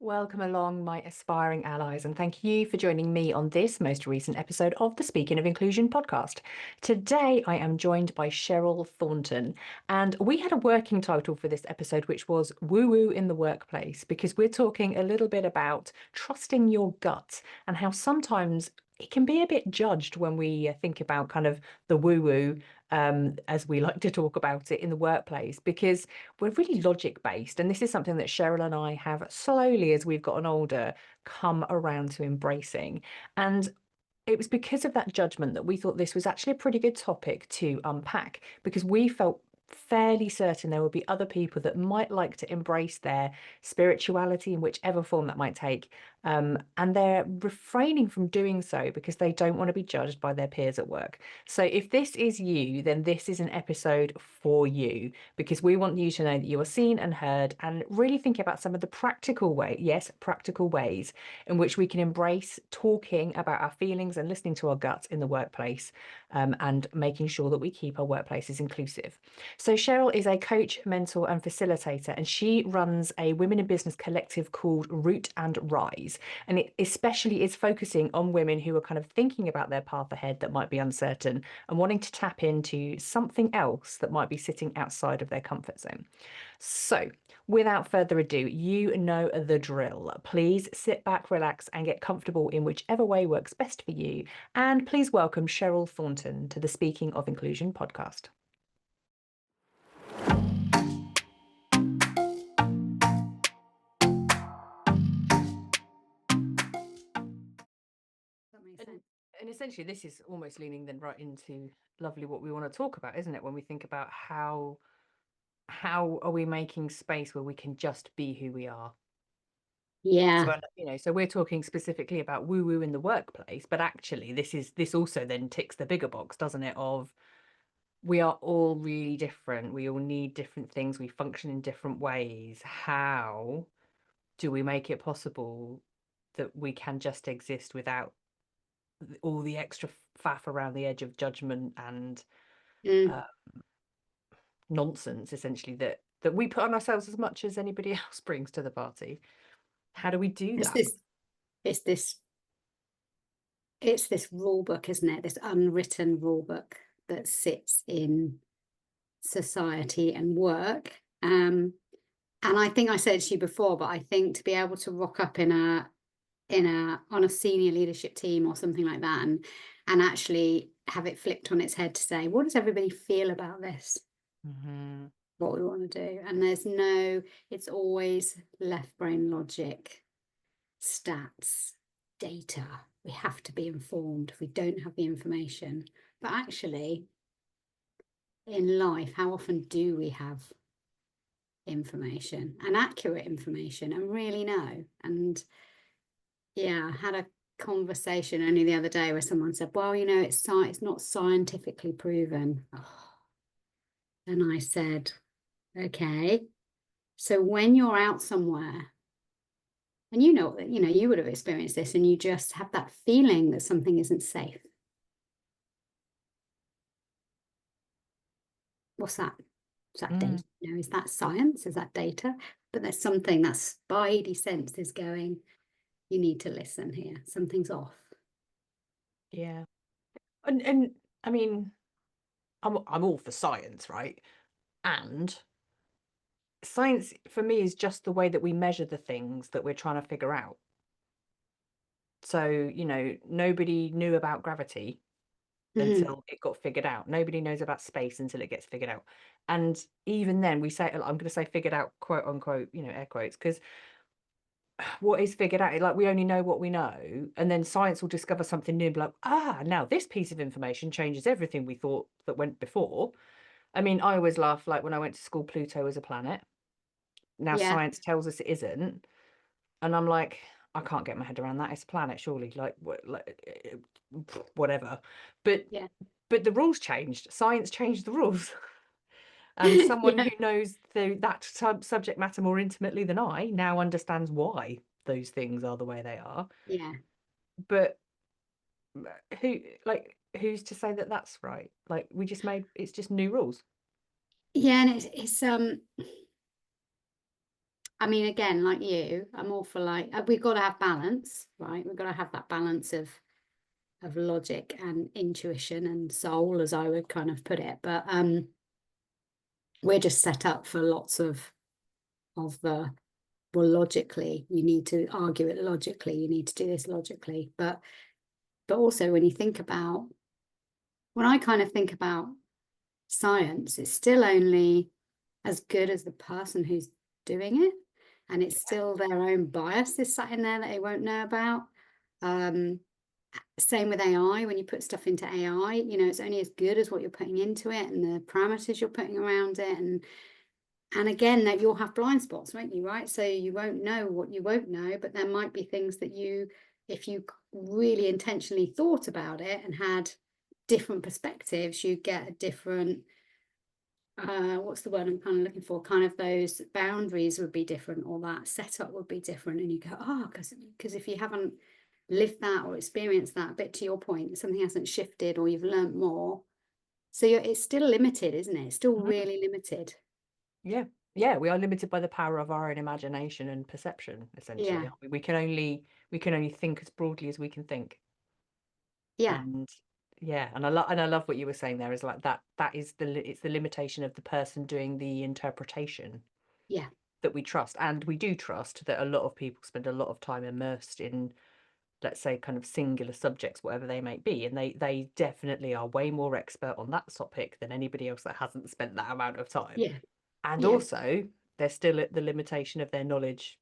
Welcome along, my aspiring allies, and thank you for joining me on this most recent episode of the Speaking of Inclusion podcast. Today, I am joined by Cheryl Thornton, and we had a working title for this episode, which was Woowoo in the Workplace, because we're talking a little bit about trusting your gut and how sometimes it can be a bit judged when we think about kind of the woo-woo, as we like to talk about it in the workplace, because we're really logic based. And this is something that Cheryl and I have slowly, as we've gotten older, come around to embracing. And it was because of that judgment that we thought this was actually a pretty good topic to unpack, because we felt fairly certain there would be other people that might like to embrace their spirituality in whichever form that might take. And they're refraining from doing so because they don't want to be judged by their peers at work. So if this is you, then this is an episode for you, because we want you to know that you are seen and heard, and really think about some of the practical practical ways in which we can embrace talking about our feelings and listening to our guts in the workplace, and making sure that we keep our workplaces inclusive. So Cheryl is a coach, mentor, and facilitator, and she runs a women in business collective called Root and Rise. And it especially is focusing on women who are kind of thinking about their path ahead that might be uncertain and wanting to tap into something else that might be sitting outside of their comfort zone. So, without further ado, you know the drill. Please sit back, relax, and get comfortable in whichever way works best for you. And please welcome Cheryl Thornton to the Speaking of Inclusion podcast. That makes sense. And essentially, this is almost leaning then right into lovely what we want to talk about, isn't it? When we think about how are we making space where we can just be who we are. Yeah. So we're talking specifically about woo woo in the workplace, but actually this also then ticks the bigger box, doesn't it? Of we are all really different. We all need different things. We function in different ways. How do we make it possible that we can just exist without all the extra faff around the edge of judgment and Mm. uh, nonsense, essentially, that we put on ourselves as much as anybody else brings to the party? How do we do It's that? this, it's this, it's this rule book, isn't it? This unwritten rule book that sits in society and work. And I think I said to you before, but I think to be able to rock up on a senior leadership team or something like that, and actually have it flipped on its head to say, what does everybody feel about this? Mm-hmm. What we want to do? And it's always left brain logic, stats, data. We have to be informed. We don't have the information. But actually, in life, how often do we have information and accurate information and really know? And yeah, I had a conversation only the other day where someone said, well, it's not scientifically proven. Oh. And I said, okay, so when you're out somewhere, and you would have experienced this, and you just have that feeling that something isn't safe. What's that? Is that data? Is that science? Is that data? But there's something that spidey sense is going, you need to listen here. Something's off. Yeah. And I mean, I'm all for science, right? And science for me is just the way that we measure the things that we're trying to figure out. So, nobody knew about gravity Mm. until it got figured out. Nobody knows about space until it gets figured out. And even then we say, I'm going to say figured out, quote unquote, air quotes, because what is figured out? Like, we only know what we know, and then science will discover something new and be like, now this piece of information changes everything we thought that went before. I mean, I always laugh, like when I went to school, Pluto was a planet. Now Yeah. science tells us it isn't, and I'm like, I can't get my head around that. It's a planet, surely. Whatever. But Yeah. but the rules changed. Science changed the rules. And someone Yeah. who knows that subject matter more intimately than I now understands why those things are the way they are. Yeah. But who, who's to say that that's right? Like, it's just new rules. Yeah. And it's I mean, again, like you, I'm all for like, we've got to have balance, right? We've got to have that balance of logic and intuition and soul, as I would kind of put it. But we're just set up for lots of the, well, logically, you need to argue it logically, you need to do this logically. But also when you think about, when I kind of think about science, it's still only as good as the person who's doing it, and it's still their own bias is sat in there that they won't know about. Same with AI. When you put stuff into AI, you know, it's only as good as what you're putting into it and the parameters you're putting around it. And again, that you'll have blind spots, won't you? Right, so you won't know what you won't know, but there might be things that you, if you really intentionally thought about it and had different perspectives, you get a different, what's the word I'm kind of looking for, kind of those boundaries would be different, or that setup would be different, and you go, oh, because if you haven't lived that or experienced that, a bit to your point, something hasn't shifted or you've learned more, so it's still limited, isn't it? It's still Mhm. really limited. Yeah. Yeah, we are limited by the power of our own imagination and perception, essentially, Yeah, aren't we? We can only think as broadly as we can think. yeah, And yeah, and I love what you were saying there, is like that is it's the limitation of the person doing the interpretation yeah, that we trust. And we do trust that a lot of people spend a lot of time immersed in, let's say, kind of singular subjects, whatever they may be, and they definitely are way more expert on that topic than anybody else that hasn't spent that amount of time. yeah, And yeah, also, they're still at the limitation of their knowledge,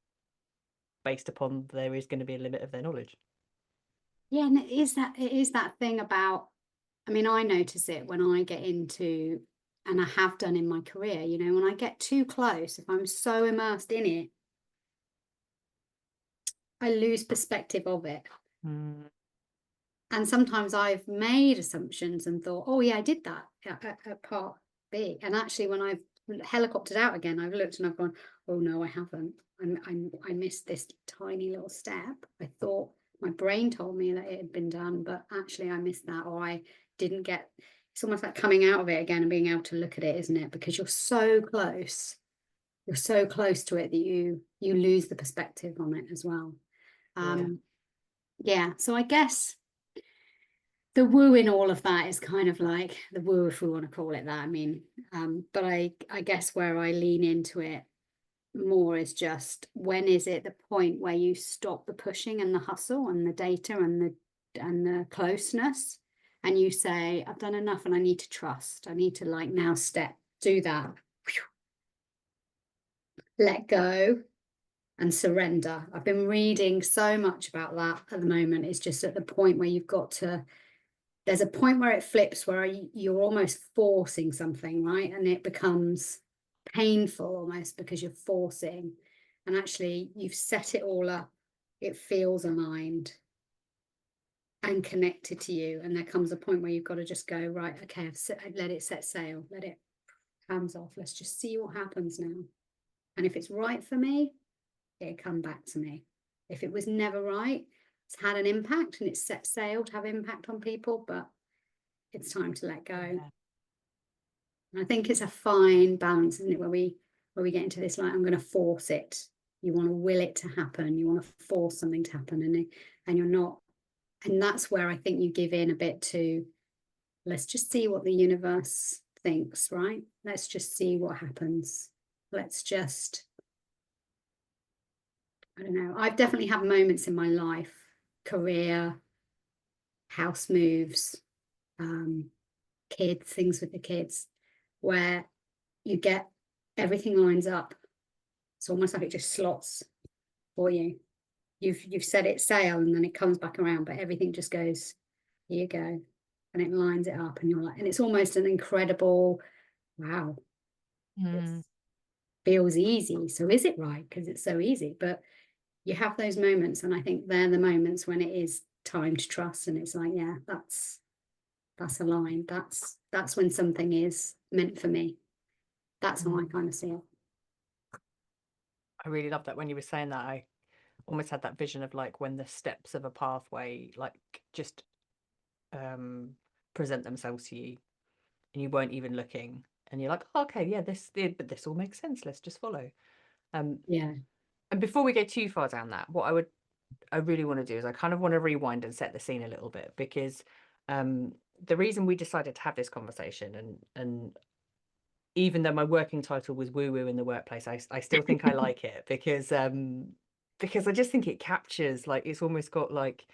based upon there is going to be a limit of their knowledge. yeah. And it is that thing about, I mean, I notice it when I get into, and I have done in my career, you know, when I get too close, if I'm so immersed in it, I lose perspective of it. Mm. And sometimes I've made assumptions and thought, oh yeah, I did that at part B. And actually, when I've helicoptered out again, I've looked and I've gone, oh no, I haven't. I missed this tiny little step. I thought my brain told me that it had been done, but actually I missed that, or I didn't get. It's almost like coming out of it again and being able to look at it, isn't it? Because you're so close. You're so close to it that you lose the perspective on it as well. Yeah. Yeah. So I guess the woo in all of that is kind of like the woo, if we want to call it that. I mean, but I guess where I lean into it more is just, when is it the point where you stop the pushing and the hustle and the data and the closeness, and you say, I've done enough and I need to trust. I need to like now do that, let go and surrender. I've been reading so much about that at the moment. It's just at the point where you've got to, there's a point where it flips, where you're almost forcing something, right? And it becomes painful almost because you're forcing. And actually, you've set it all up. It feels aligned and connected to you. And there comes a point where you've got to just go, right, okay, I've let it set sail, let it, hands off. Let's just see what happens now. And if it's right for me, it'll come back to me. If it was never right, it's had an impact and it's set sail to have impact on people, but it's time to let go. Yeah. And I think it's a fine balance, isn't it, where we get into this, like, I'm going to force it. You want to will it to happen. You want to force something to happen, and you're not. And that's where I think you give in a bit to, let's just see what the universe thinks, right? Let's just see what happens. Let's just, I don't know. I've definitely had moments in my life, career, house moves, kids, things with the kids, where you get, everything lines up. It's almost like it just slots for you. You've set it sail and then it comes back around, but everything just goes, here you go. And it lines it up and you're like, and it's almost an incredible, wow, Mm. this feels easy. So is it right? Because it's so easy. But you have those moments, and I think they're the moments when it is time to trust. And it's like, yeah, that's aligned. That's when something is meant for me. That's how I Mm. kind of see it. I really love that when you were saying that. I almost had that vision of like when the steps of a pathway like just um present themselves to you, and you weren't even looking, and you're like, oh, okay, yeah, but this all makes sense, let's just follow. um Yeah. And before we go too far down that, I really want to do is I kind of want to rewind and set the scene a little bit, because um, the reason we decided to have this conversation, and even though my working title was Woo Woo in the workplace, I still think I like it, because I just think it captures, like, it's almost got like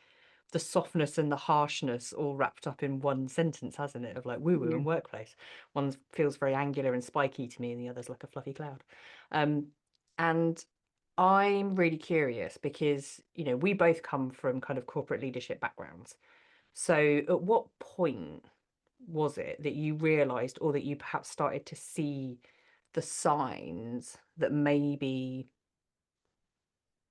the softness and the harshness all wrapped up in one sentence, hasn't it? Of like woo woo Yeah. and workplace. One feels very angular and spiky to me, and the other's like a fluffy cloud. Um, and I'm really curious because, we both come from kind of corporate leadership backgrounds. So at what point was it that you realized, or that you perhaps started to see the signs that maybe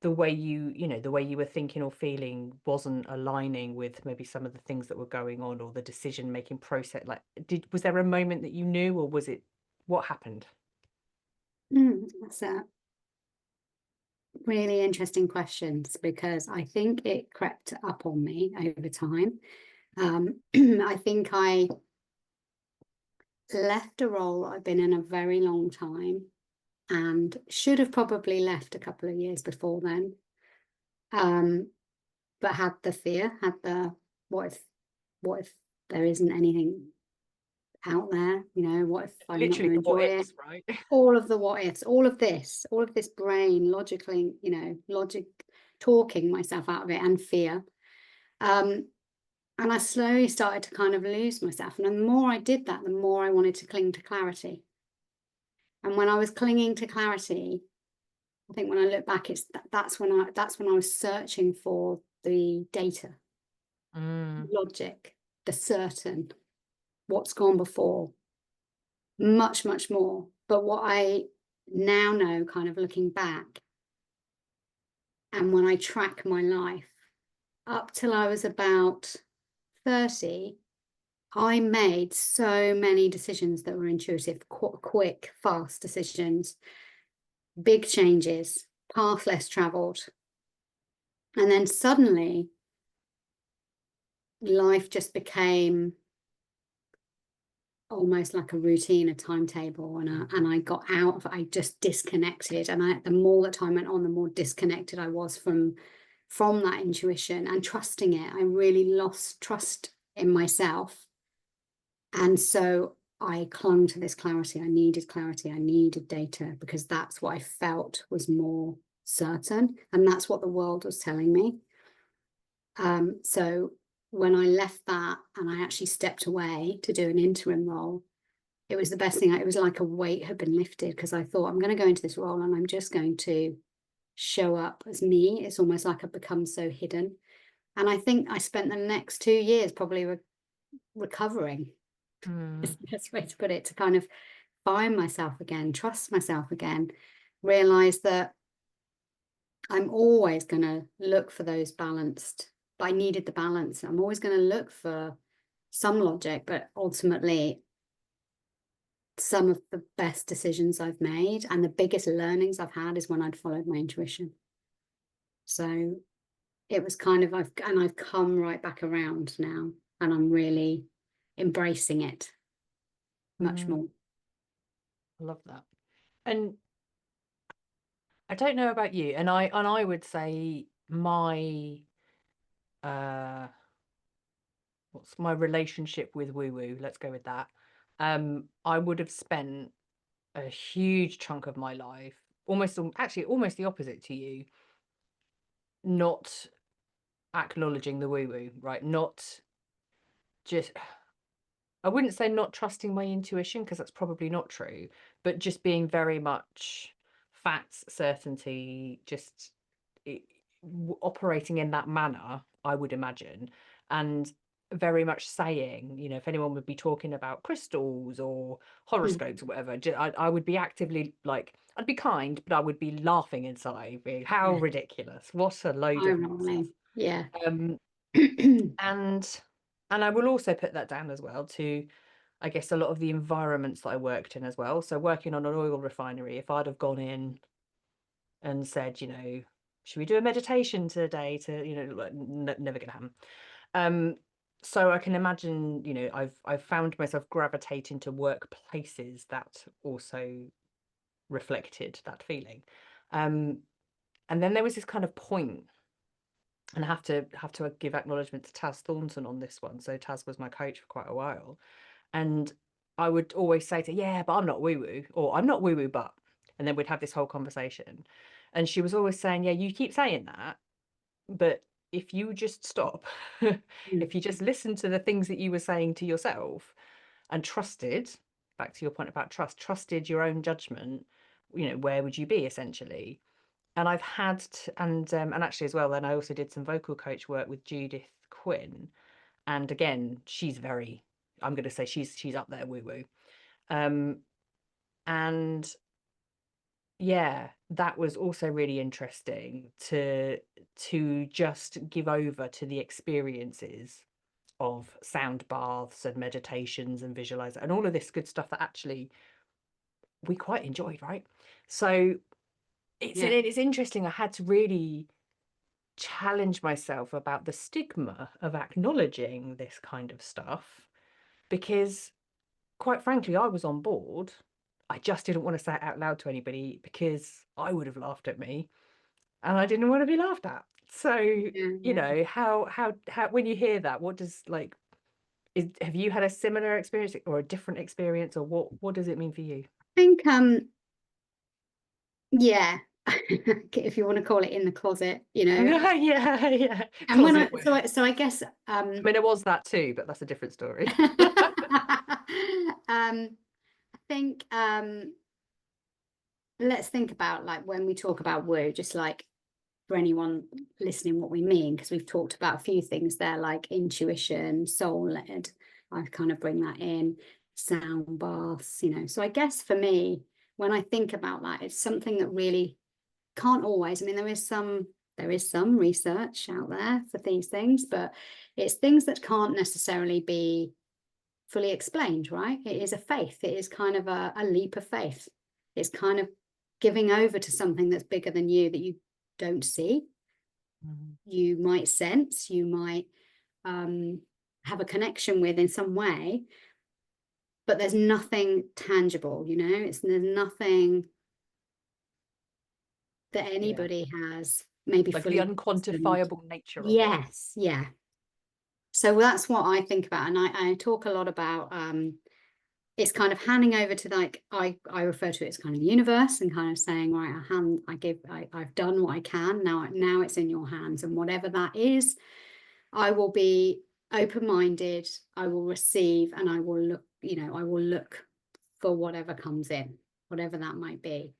the way you were thinking or feeling wasn't aligning with maybe some of the things that were going on, or the decision making process? Like, was there a moment that you knew, or was it, what happened? That's a really interesting questions, because I think it crept up on me over time. I think I left a role I've been in a very long time, and should have probably left a couple of years before then. But had the fear, had the what if, what if there isn't anything out there? What if I'm not Literally going to the what enjoy it? ifs, right? All of the what ifs, all of this brain logically, logic talking myself out of it, and fear. Um, and I slowly started to kind of lose myself. And the more I did that, the more I wanted to cling to clarity. And when I was clinging to clarity, I think when I look back, that's when I was searching for the data, Mm, logic, the certain, what's gone before, much, much more. But what I now know, kind of looking back, and when I track my life, up till I was about 30, I made so many decisions that were intuitive, quick, fast decisions, big changes, path less traveled. And then suddenly life just became almost like a routine, a timetable, and I got out of, I just disconnected. And the more that time went on, the more disconnected I was from that intuition and trusting it. I really lost trust in myself. And so I clung to this clarity. I needed data, because that's what I felt was more certain. And that's what the world was telling me. So when I left that and I actually stepped away to do an interim role, it was the best thing. It was like a weight had been lifted, because I thought, I'm going to go into this role and I'm just going to show up as me. It's almost like I've become so hidden. And I think I spent the next 2 years probably recovering, is mm, the best way to put it, to kind of find myself again, trust myself again, realize that I'm always going to look for those balanced, but I needed the balance. I'm always going to look for some logic, but ultimately, some of the best decisions I've made and the biggest learnings I've had is when I'd followed my intuition. So it was kind of, I've come right back around now, and I'm really embracing it much mm. more. I love that. And I don't know about you, and I would say my uh what's my relationship with woo woo, let's go with that. I would have spent a huge chunk of my life, actually almost the opposite to you, not acknowledging the woo woo, right? Not just, I wouldn't say not trusting my intuition, because that's probably not true, but just being very much facts, certainty, just it, operating in that manner, I would imagine. And very much saying, if anyone would be talking about crystals or Mm. horoscopes or whatever, I would be actively like, I'd be kind, but I would be laughing inside, being, how Yeah, ridiculous, what a load I'm of nonsense. rolling. Yeah. Um, and I will also put that down as well to, I guess, a lot of the environments that I worked in as well. So working on an oil refinery, if I'd have gone in and said, should we do a meditation today, to, like, never gonna happen. Um, so I can imagine, I've found myself gravitating to workplaces that also reflected that feeling. Um, And then there was this kind of point, and I have to give acknowledgement to Taz Thornton on this one. So Taz was my coach for quite a while, and I would always say to her, yeah, but I'm not woo woo, or I'm not woo woo, but, and then we'd have this whole conversation, and she was always saying, yeah, you keep saying that, but if you just stop, Mm. if you just listen to the things that you were saying to yourself and trusted, back to your point about trust, trusted your own judgment, you know, where would you be essentially? And I've had and actually as well, then I also did some vocal coach work with Judith Quinn, and again, she's very, I'm going to say she's up there woo woo, um, and yeah, that was also really interesting to just give over to the experiences of sound baths and meditations and visualize and all of this good stuff that actually we quite enjoyed, right? So Yeah. it's interesting. I had to really challenge myself about the stigma of acknowledging this kind of stuff because, quite frankly, I was on board. I just didn't want to say it out loud to anybody because I would have laughed at me and I didn't want to be laughed at. So, Yeah, you yeah. know, how when you hear that, what does like have you had a similar experience or a different experience, or what does it mean for you? I think yeah, if you want to call it in the closet, you know. Yeah, yeah. And when Closet work. so I guess I mean, it was that too, but that's a different story. I think let's think about like when we talk about woo, just like for anyone listening what we mean, because we've talked about a few things there like intuition, soul led. I kind of bring that in, sound baths, you know. So I guess for me, when I think about that, it's something that really can't always, I mean, there is some research out there for these things, but it's things that can't necessarily be fully explained, right? It is a faith. It is kind of a leap of faith. It's kind of giving over to something that's bigger than you that you don't see. You might sense, you might have a connection with in some way, but there's nothing tangible, you know, there's nothing that Yeah. anybody has maybe Like the fully understood. unquantifiable nature of it. Yes, yeah. So that's what I think about, and I talk a lot about it's kind of handing over to like I refer to it as kind of the universe and kind of saying, right, I've done what I can, now it's in your hands, and whatever that is, I will be open-minded, I will receive, and I will look, you know, I will look for whatever comes in, whatever that might be.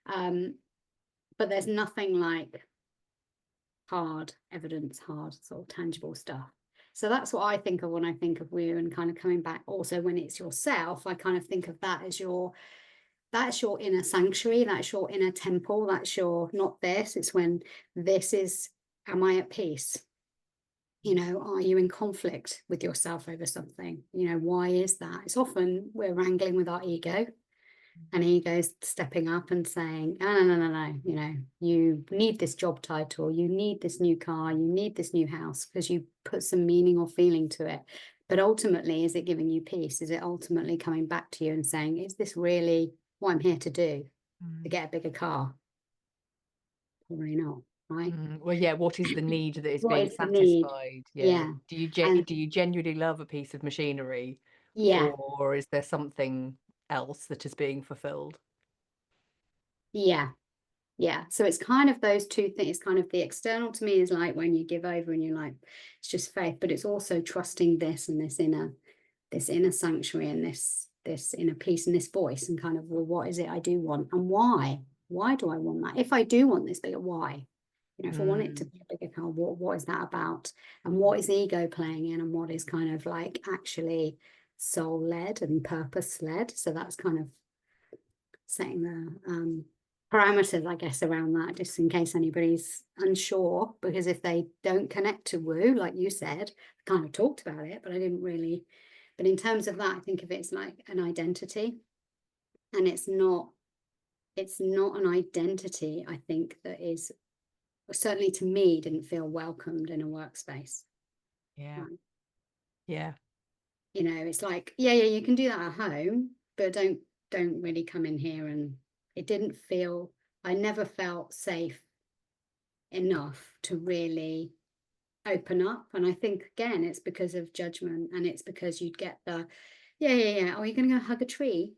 But there's nothing like hard evidence, hard sort of tangible stuff. So that's what I think of when I think of woo, and kind of coming back also when it's yourself, I kind of think of that as that's your inner sanctuary, that's your inner temple, that's your, not this, it's when this is, am I at peace? You know, are you in conflict with yourself over something? You know, why is that? It's often we're wrangling with our ego, and ego's stepping up and saying, no, no, no, no, no, you know, you need this job title, you need this new car, you need this new house, because you put some meaning or feeling to it. But ultimately, is it giving you peace? Is it ultimately coming back to you and saying, is this really what I'm here to do? To get a bigger car? Probably not, right? Well, yeah, what is the need that is What being is the need? satisfied? Yeah. Yeah. Do And you genuinely love a piece of machinery, yeah, or is there something else that is being fulfilled? yeah. Yeah, so it's kind of those two things. It's kind of the external to me is like when you give over and you're like, it's just faith, but it's also trusting this and this inner sanctuary and this inner peace and this voice, and kind of, well, what is it I do want, and why? Why do I want that? If I do want this bigger, why? You know, if I want it to Mm, be a bigger car, what is that about? And what is ego playing in, and what is kind of like actually soul led and purpose led? So that's kind of setting the parameters, I guess, around that, just in case anybody's unsure, because if they don't connect to woo, like you said, I kind of talked about it, but I didn't really. But in terms of that, I think of it as like an identity, and it's not an identity, I think, that is, certainly to me, didn't feel welcomed in a workspace. yeah. Right? Yeah. You know, it's like, yeah, you can do that at home, but don't really come in here. And it didn't feel, I never felt safe enough to really open up. And I think, again, it's because of judgment, and it's because you'd get the, yeah. Oh, you're going to go hug a tree?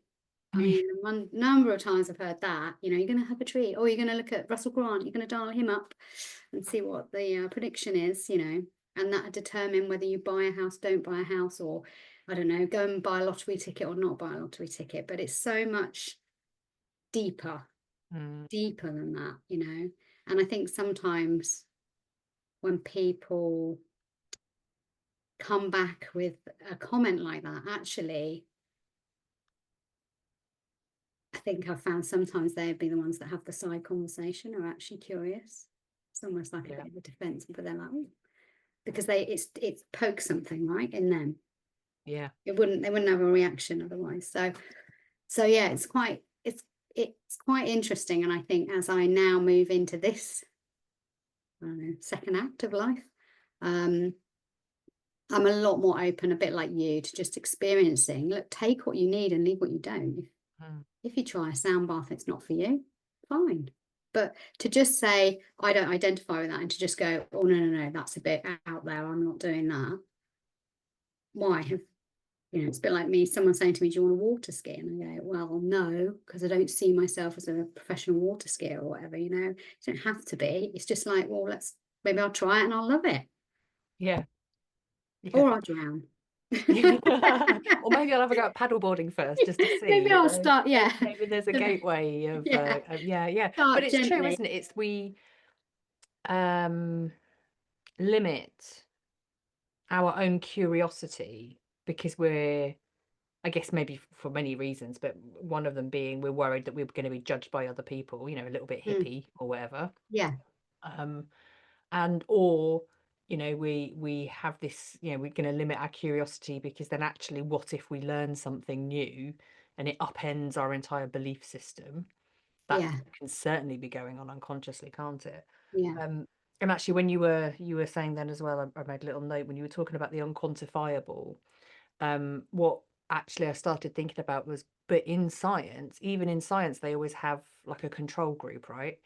I mean, one number of times I've heard that, you're going to hug a tree, or you're going to look at Russell Grant, you're going to dial him up and see what the prediction is, and that would determine whether you buy a house, don't buy a house, or I don't know, go and buy a lottery ticket or not buy a lottery ticket. But it's so much deeper than that, and I think sometimes when people come back with a comment like that, actually, I think I've found sometimes they'd be the ones that have the side conversation, are actually curious. It's almost like a bit of a defense, but they're like, "Ooh," because it pokes something right in them. Yeah. They wouldn't have a reaction otherwise. So yeah, it's quite interesting. And I think as I now move into this, I don't know, second act of life, I'm a lot more open, a bit like you, to just experiencing. Look, take what you need and leave what you don't. If you try a sound bath, it's not for you, fine. But to just say, I don't identify with that, and to just go, oh, no, that's a bit out there, I'm not doing that. Why? It's a bit like me, someone saying to me, do you want to water ski? And I go, well, no, because I don't see myself as a professional water skier or whatever, It don't have to be. It's just like, well, maybe I'll try it and I'll love it. Yeah. Or I'll drown. Or maybe I'll have a go at paddleboarding first, just to see. Maybe I'll start, Maybe there's a gateway of yeah. Start But it's gently. true, isn't it? It's we limit our own curiosity because we're, I guess maybe for many reasons, but one of them being we're worried that we're going to be judged by other people, a little bit hippie or whatever. Yeah. And or we have this, we're going to limit our curiosity because then actually what if we learn something new and it upends our entire belief system? That can certainly be going on unconsciously, can't it? Yeah. And actually when you were saying then as well, I made a little note when you were talking about the unquantifiable. What actually I started thinking about was, but even in science, they always have like a control group, right?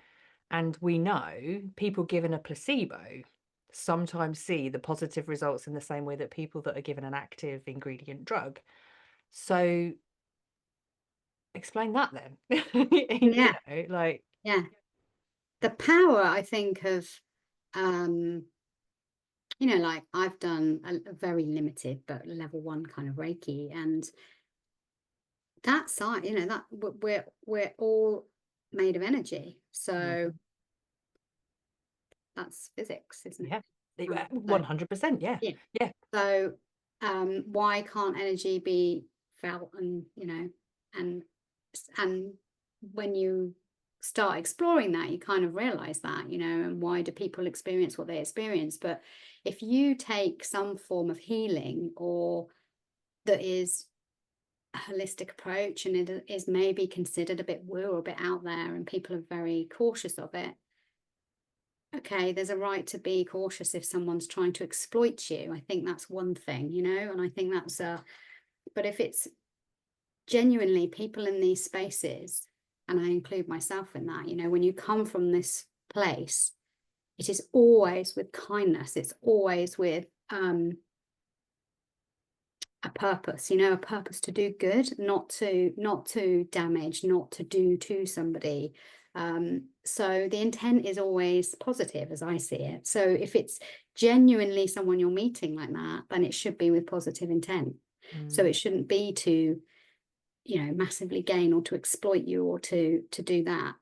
And we know people given a placebo sometimes see the positive results in the same way that people that are given an active ingredient drug. So explain that then. Yeah. Like, yeah. The power, I think, of like I've done a very limited but level 1 kind of Reiki, and that side, that we're all made of energy. So that's physics, isn't it? Yeah, 100%. Yeah. So why can't energy be felt? And and when you start exploring that, you kind of realize that, and why do people experience what they experience? But if you take some form of healing, or that is a holistic approach, and it is maybe considered a bit woo or a bit out there, and people are very cautious of it, okay, there's a right to be cautious if someone's trying to exploit you. I think that's one thing, and I think that's but if it's genuinely people in these spaces, and I include myself in that, when you come from this place, it is always with kindness. It's always with a purpose, a purpose to do good, not to damage, not to do to somebody. So the intent is always positive, as I see it. So if it's genuinely someone you're meeting like that, then it should be with positive intent. So it shouldn't be to, massively gain or to exploit you or to do that.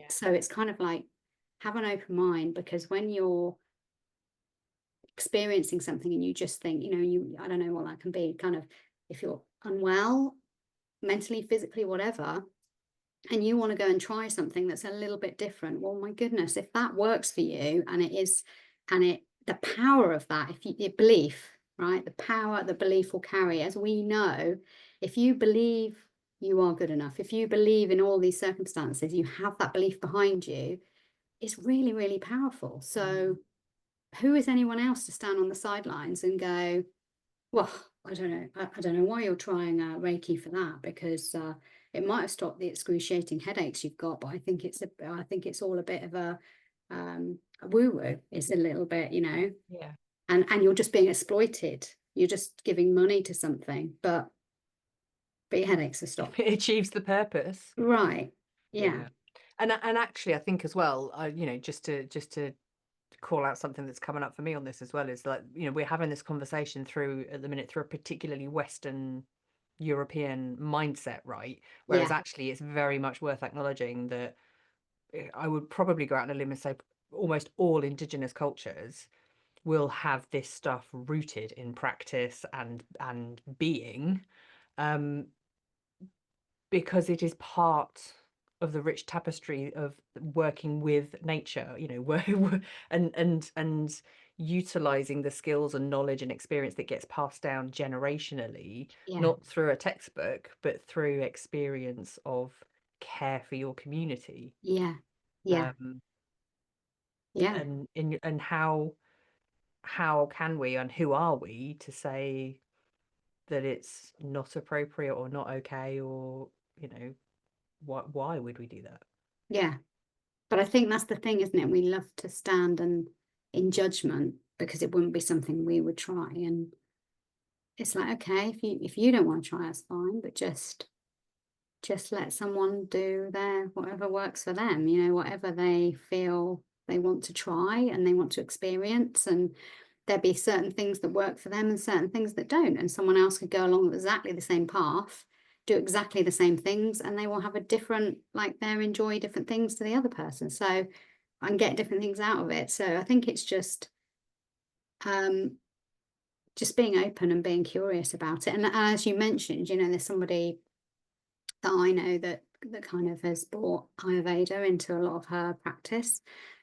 So it's kind of like, have an open mind, because when you're experiencing something and you just think, I don't know what that can be, kind of, if you're unwell, mentally, physically, whatever, and you want to go and try something that's a little bit different, well, my goodness, if that works for you, and the power of that, if you, your belief, right, the power the belief will carry, as we know, if you believe you are good enough, if you believe in all these circumstances, you have that belief behind you, it's really, really powerful. So who is anyone else to stand on the sidelines and go, well, I don't know. I don't know why you're trying Reiki for that, because it might have stopped the excruciating headaches you've got. But I think it's all a bit of a woo-woo is a little bit, Yeah. and you're just being exploited. You're just giving money to something, but your headaches are stopped. It achieves the purpose. Right. Yeah. Yeah. And actually I think as well, just to call out something that's coming up for me on this as well is like, we're having this conversation through at the minute through a particularly Western European mindset, right? Whereas Yeah. actually it's very much worth acknowledging that I would probably go out on a limb and say almost all indigenous cultures will have this stuff rooted in practice and being, um, because it is part of the rich tapestry of working with nature, and utilizing the skills and knowledge and experience that gets passed down generationally, Yeah. not through a textbook, but through experience of care for your community. Yeah. Yeah. Um, Yeah. and how can we and who are we to say that it's not appropriate or not okay, or why would we do that? Yeah. But I think that's the thing, isn't it? We love to stand and in judgment because it wouldn't be something we would try. And it's like, okay, if you don't want to try, that's fine, but just let someone do their whatever works for them, whatever they feel they want to try and they want to experience. And there'd be certain things that work for them and certain things that don't. And someone else could go along exactly the same path, do exactly the same things, and they will have a different, like they'll enjoy different things to the other person. So and get different things out of it. So I think it's um just being open and being curious about it. And as you mentioned, there's somebody that I know that kind of has brought Ayurveda into a lot of her practice.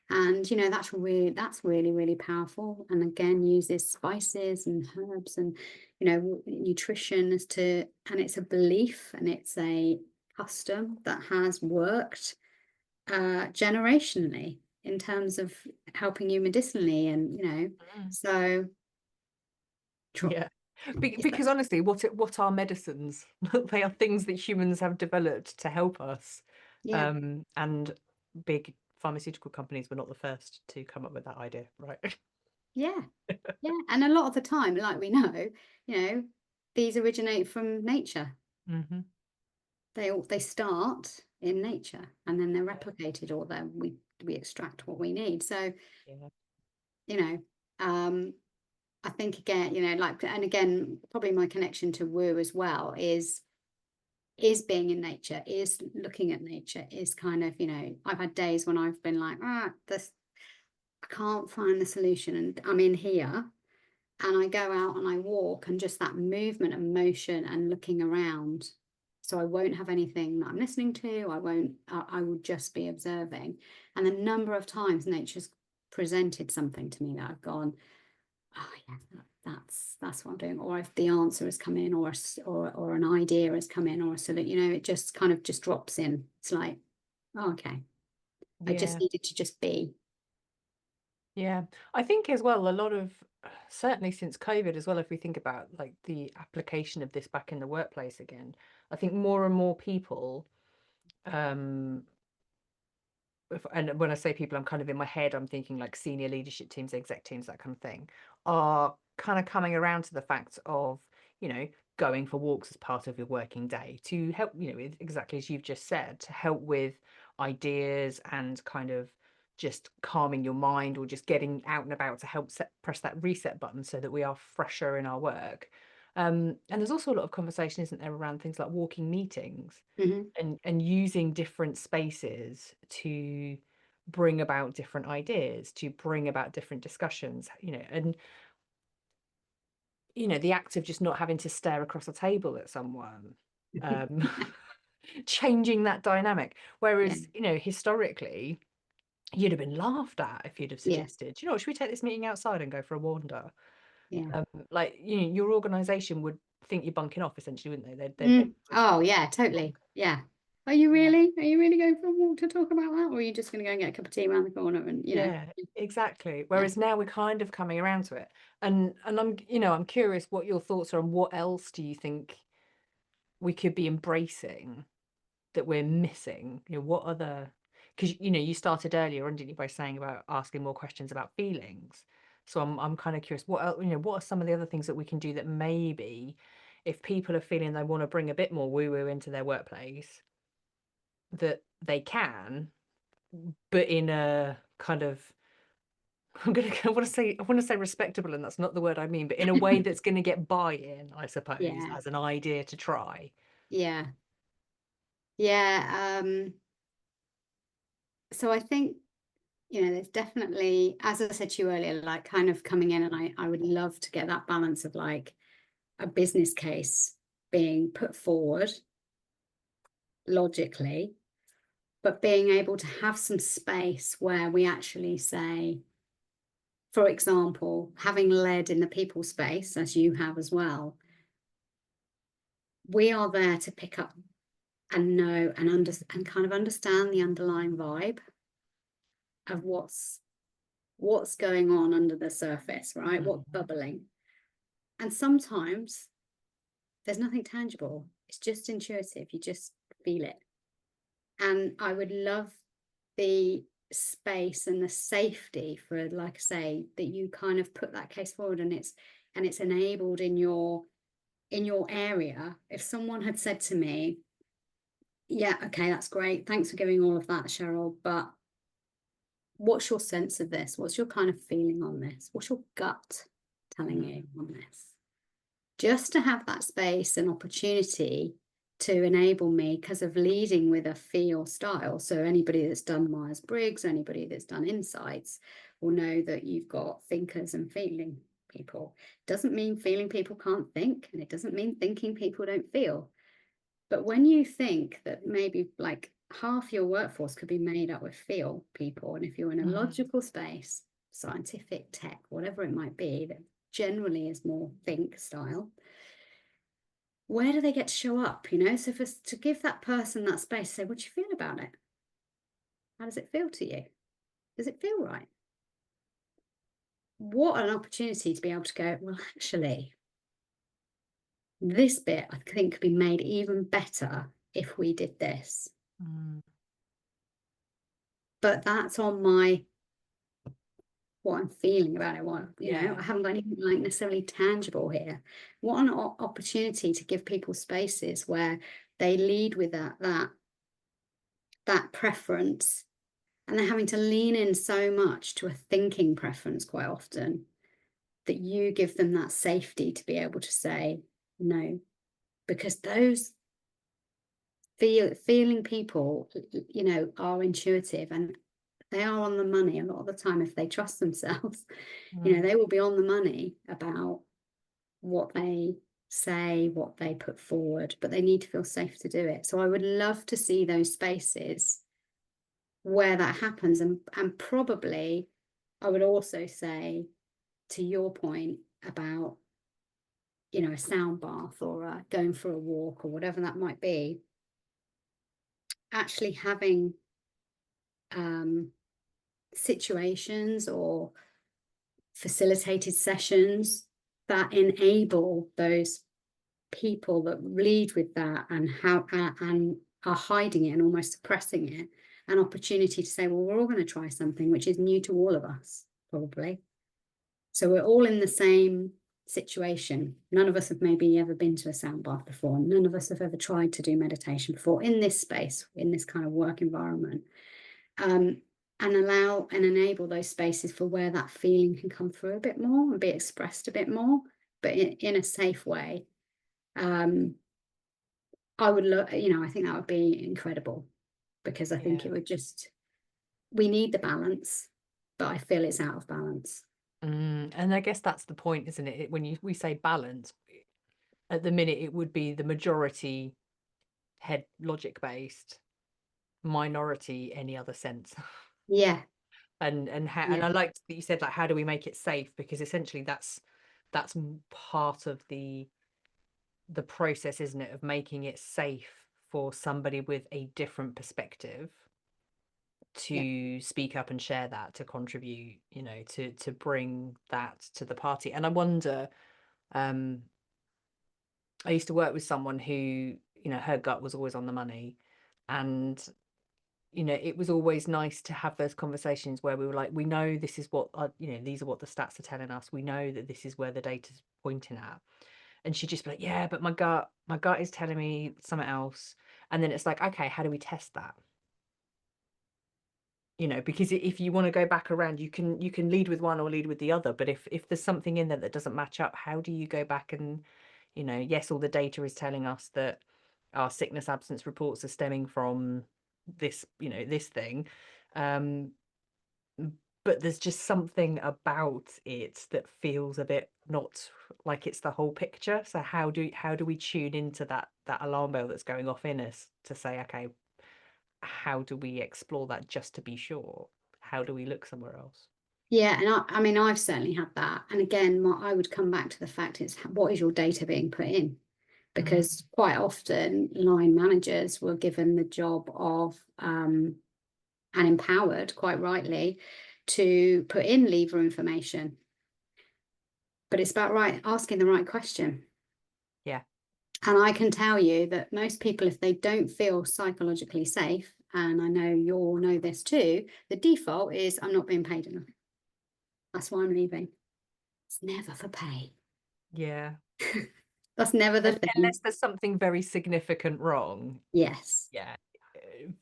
And that's really, really powerful. And again, uses spices and herbs and nutrition and it's a belief and it's a custom that has worked generationally in terms of helping you medicinally and Mm. so Yeah. is that Because honestly, what are medicines? They are things that humans have developed to help us. yeah. And big pharmaceutical companies were not the first to come up with that idea, right? Yeah. Yeah, and a lot of the time, like we know, you know, these originate from nature. Hmm. They start in nature and then they're replicated or then we extract what we need. So, Yeah. you know, um, I think again, like and again, probably my connection to woo as well is being in nature, is looking at nature, is kind of, I've had days when I've been like, this I can't find the solution and I'm in here and I go out and I walk and just that movement and motion and looking around. So I won't have anything that I'm listening to. I won't, I will just be observing. And the number of times nature's presented something to me that I've gone, oh yeah, that's what I'm doing. Or if the answer has come in or an idea has come in or so that, it just kind of just drops in. It's like, oh, okay, I just Yeah. needed to just be. Yeah. I think as well, a lot of certainly since COVID as well, if we think about like the application of this back in the workplace again, I think more and more people, um, and when I say people, I'm kind of in my head, I'm thinking like senior leadership teams, exec teams, that kind of thing, are kind of coming around to the fact of, going for walks as part of your working day to help, exactly as you've just said, to help with ideas and kind of just calming your mind or just getting out and about to help press that reset button so that we are fresher in our work. And there's also a lot of conversation, isn't there, around things like walking meetings Mhm. and using different spaces to bring about different ideas, to bring about different discussions, and the act of just not having to stare across a table at someone, um changing that dynamic. Yeah, Whereas, historically you'd have been laughed at if you'd have yeah, suggested, should we take this meeting outside and go for a wander? yeah. Like, your organization would think you're bunking off essentially, wouldn't they? They'd Oh, yeah, totally. Yeah. Are you yeah. really? Are you really going for a walk to talk about that? Or are you just going to go and get a cup of tea around the corner and, Yeah, exactly. yeah. Whereas now we're kind of coming around to it. And I'm curious what your thoughts are on what else do you think we could be embracing that we're missing? What other, because you started earlier on, didn't you, by saying about asking more questions about feelings. So I'm kind of curious, what are some of the other things that we can do that maybe if people are feeling they want to bring a bit more woo woo into their workplace, that they can, but in a kind of I want to say respectable, and that's not the word I mean, but in a way that's going to get buy-in, I suppose, Yeah, as an idea to try. yeah, yeah. So I think, there's definitely, as I said to you earlier, like kind of coming in, and I would love to get that balance of like a business case being put forward logically, but being able to have some space where we actually say, for example, having led in the people space, as you have as well, we are there to pick up and know and kind of understand the underlying vibe of what's going on under the surface, right? What's Mhm. bubbling. And sometimes there's nothing tangible. It's just intuitive. You just feel it. And I would love the space and the safety for, like I say, that you kind of put that case forward, and it's enabled in your area. If someone had said to me, yeah, okay, that's great, thanks for giving all of that, Cheryl, but what's your sense of this? What's your kind of feeling on this? What's your gut telling you on this? Just to have that space and opportunity to enable me, because of leading with a feel style. So anybody that's done Myers-Briggs, anybody that's done insights will know that you've got thinkers and feeling people. Doesn't mean feeling people can't think, and it doesn't mean thinking people don't feel. But when you think that maybe like half your workforce could be made up with feel people, and if you're in a Mhm. logical space, scientific, tech, whatever it might be, that generally is more think style, where do they get to show up? So to give that person that space, say, what do you feel about it? How does it feel to you? Does it feel right? What an opportunity to be able to go, well, actually, this bit I think could be made even better if we did this. Mm. But that's on my what I'm feeling about it. Yeah. I haven't got anything like necessarily tangible here. What an opportunity to give people spaces where they lead with that preference, and they're having to lean in so much to a thinking preference quite often, that you give them that safety to be able to say no, because those feeling people, are intuitive, and they are on the money a lot of the time if they trust themselves. Mm. They will be on the money about what they say, what they put forward, but they need to feel safe to do it. So I would love to see those spaces where that happens. And probably I would also say, to your point about, a sound bath or going for a walk or whatever that might be, actually having situations or facilitated sessions that enable those people that lead with that and are hiding it and almost suppressing it, an opportunity to say, well, we're all going to try something which is new to all of us, probably. So we're all in the same situation. None of us have maybe ever been to a sound bath before. None of us have ever tried to do meditation before in this space, in this kind of work environment. And allow and enable those spaces for where that feeling can come through a bit more and be expressed a bit more, but in a safe way. I would look, I think that would be incredible, because I think Yeah. it would we need the balance, but I feel it's out of balance. And I guess that's the point, isn't it? When we say balance, at the minute it would be the majority head logic based, minority any other sense. Yeah, And yeah, I liked that you said, like, how do we make it safe? Because essentially that's part of the process, isn't it, of making it safe for somebody with a different perspective yeah, to speak up and share that, to contribute, to bring that to the party. And I wonder, um I used to work with someone who, her gut was always on the money, and it was always nice to have those conversations where we were like, we know this is what these are what the stats are telling us. We know that this is where the data's pointing at. And she'd just be like, yeah, but my gut is telling me something else. And then it's like, okay, how do we test that? Because if you want to go back around, you can lead with one or lead with the other. But if there's something in there that doesn't match up, how do you go back and, yes, all the data is telling us that our sickness absence reports are stemming from this, this thing. Um, but there's just something about it that feels a bit not like it's the whole picture. So how do we tune into that alarm bell that's going off in us to say, okay, how do we explore that just to be sure? How do we look somewhere else? Yeah, and I mean, I've certainly had that. And again, I would come back to the fact it's what is your data being put in? Mm, Because quite often line managers were given the job of and empowered, quite rightly, to put in lever information. But it's about asking the right question. yeah, And I can tell you that most people, if they don't feel psychologically safe, and I know you all know this too, the default is I'm not being paid enough. That's why I'm leaving. It's never for pay. yeah. That's never the thing. Unless there's something very significant wrong, Yes. yeah,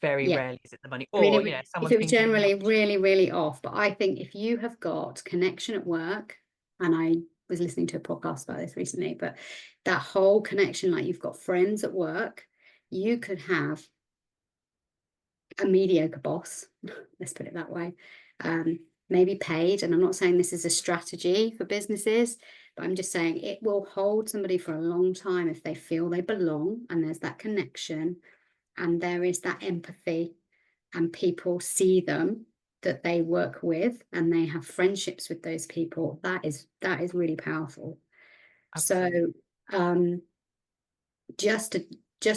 very Yeah. rarely is it the money. I mean, Or, if someone's it was been given the generally opportunity. really, really off, but I think if you have got connection at work, and I was listening to a podcast about this recently, but that whole connection, like you've got friends at work, you could have a mediocre boss, let's put it that way, maybe paid. And I'm not saying this is a strategy for businesses, but I'm just saying it will hold somebody for a long time if they feel they belong and there's that connection and there is that empathy and people see them that they work with and they have friendships with those people. That is really powerful. So Absolutely. um just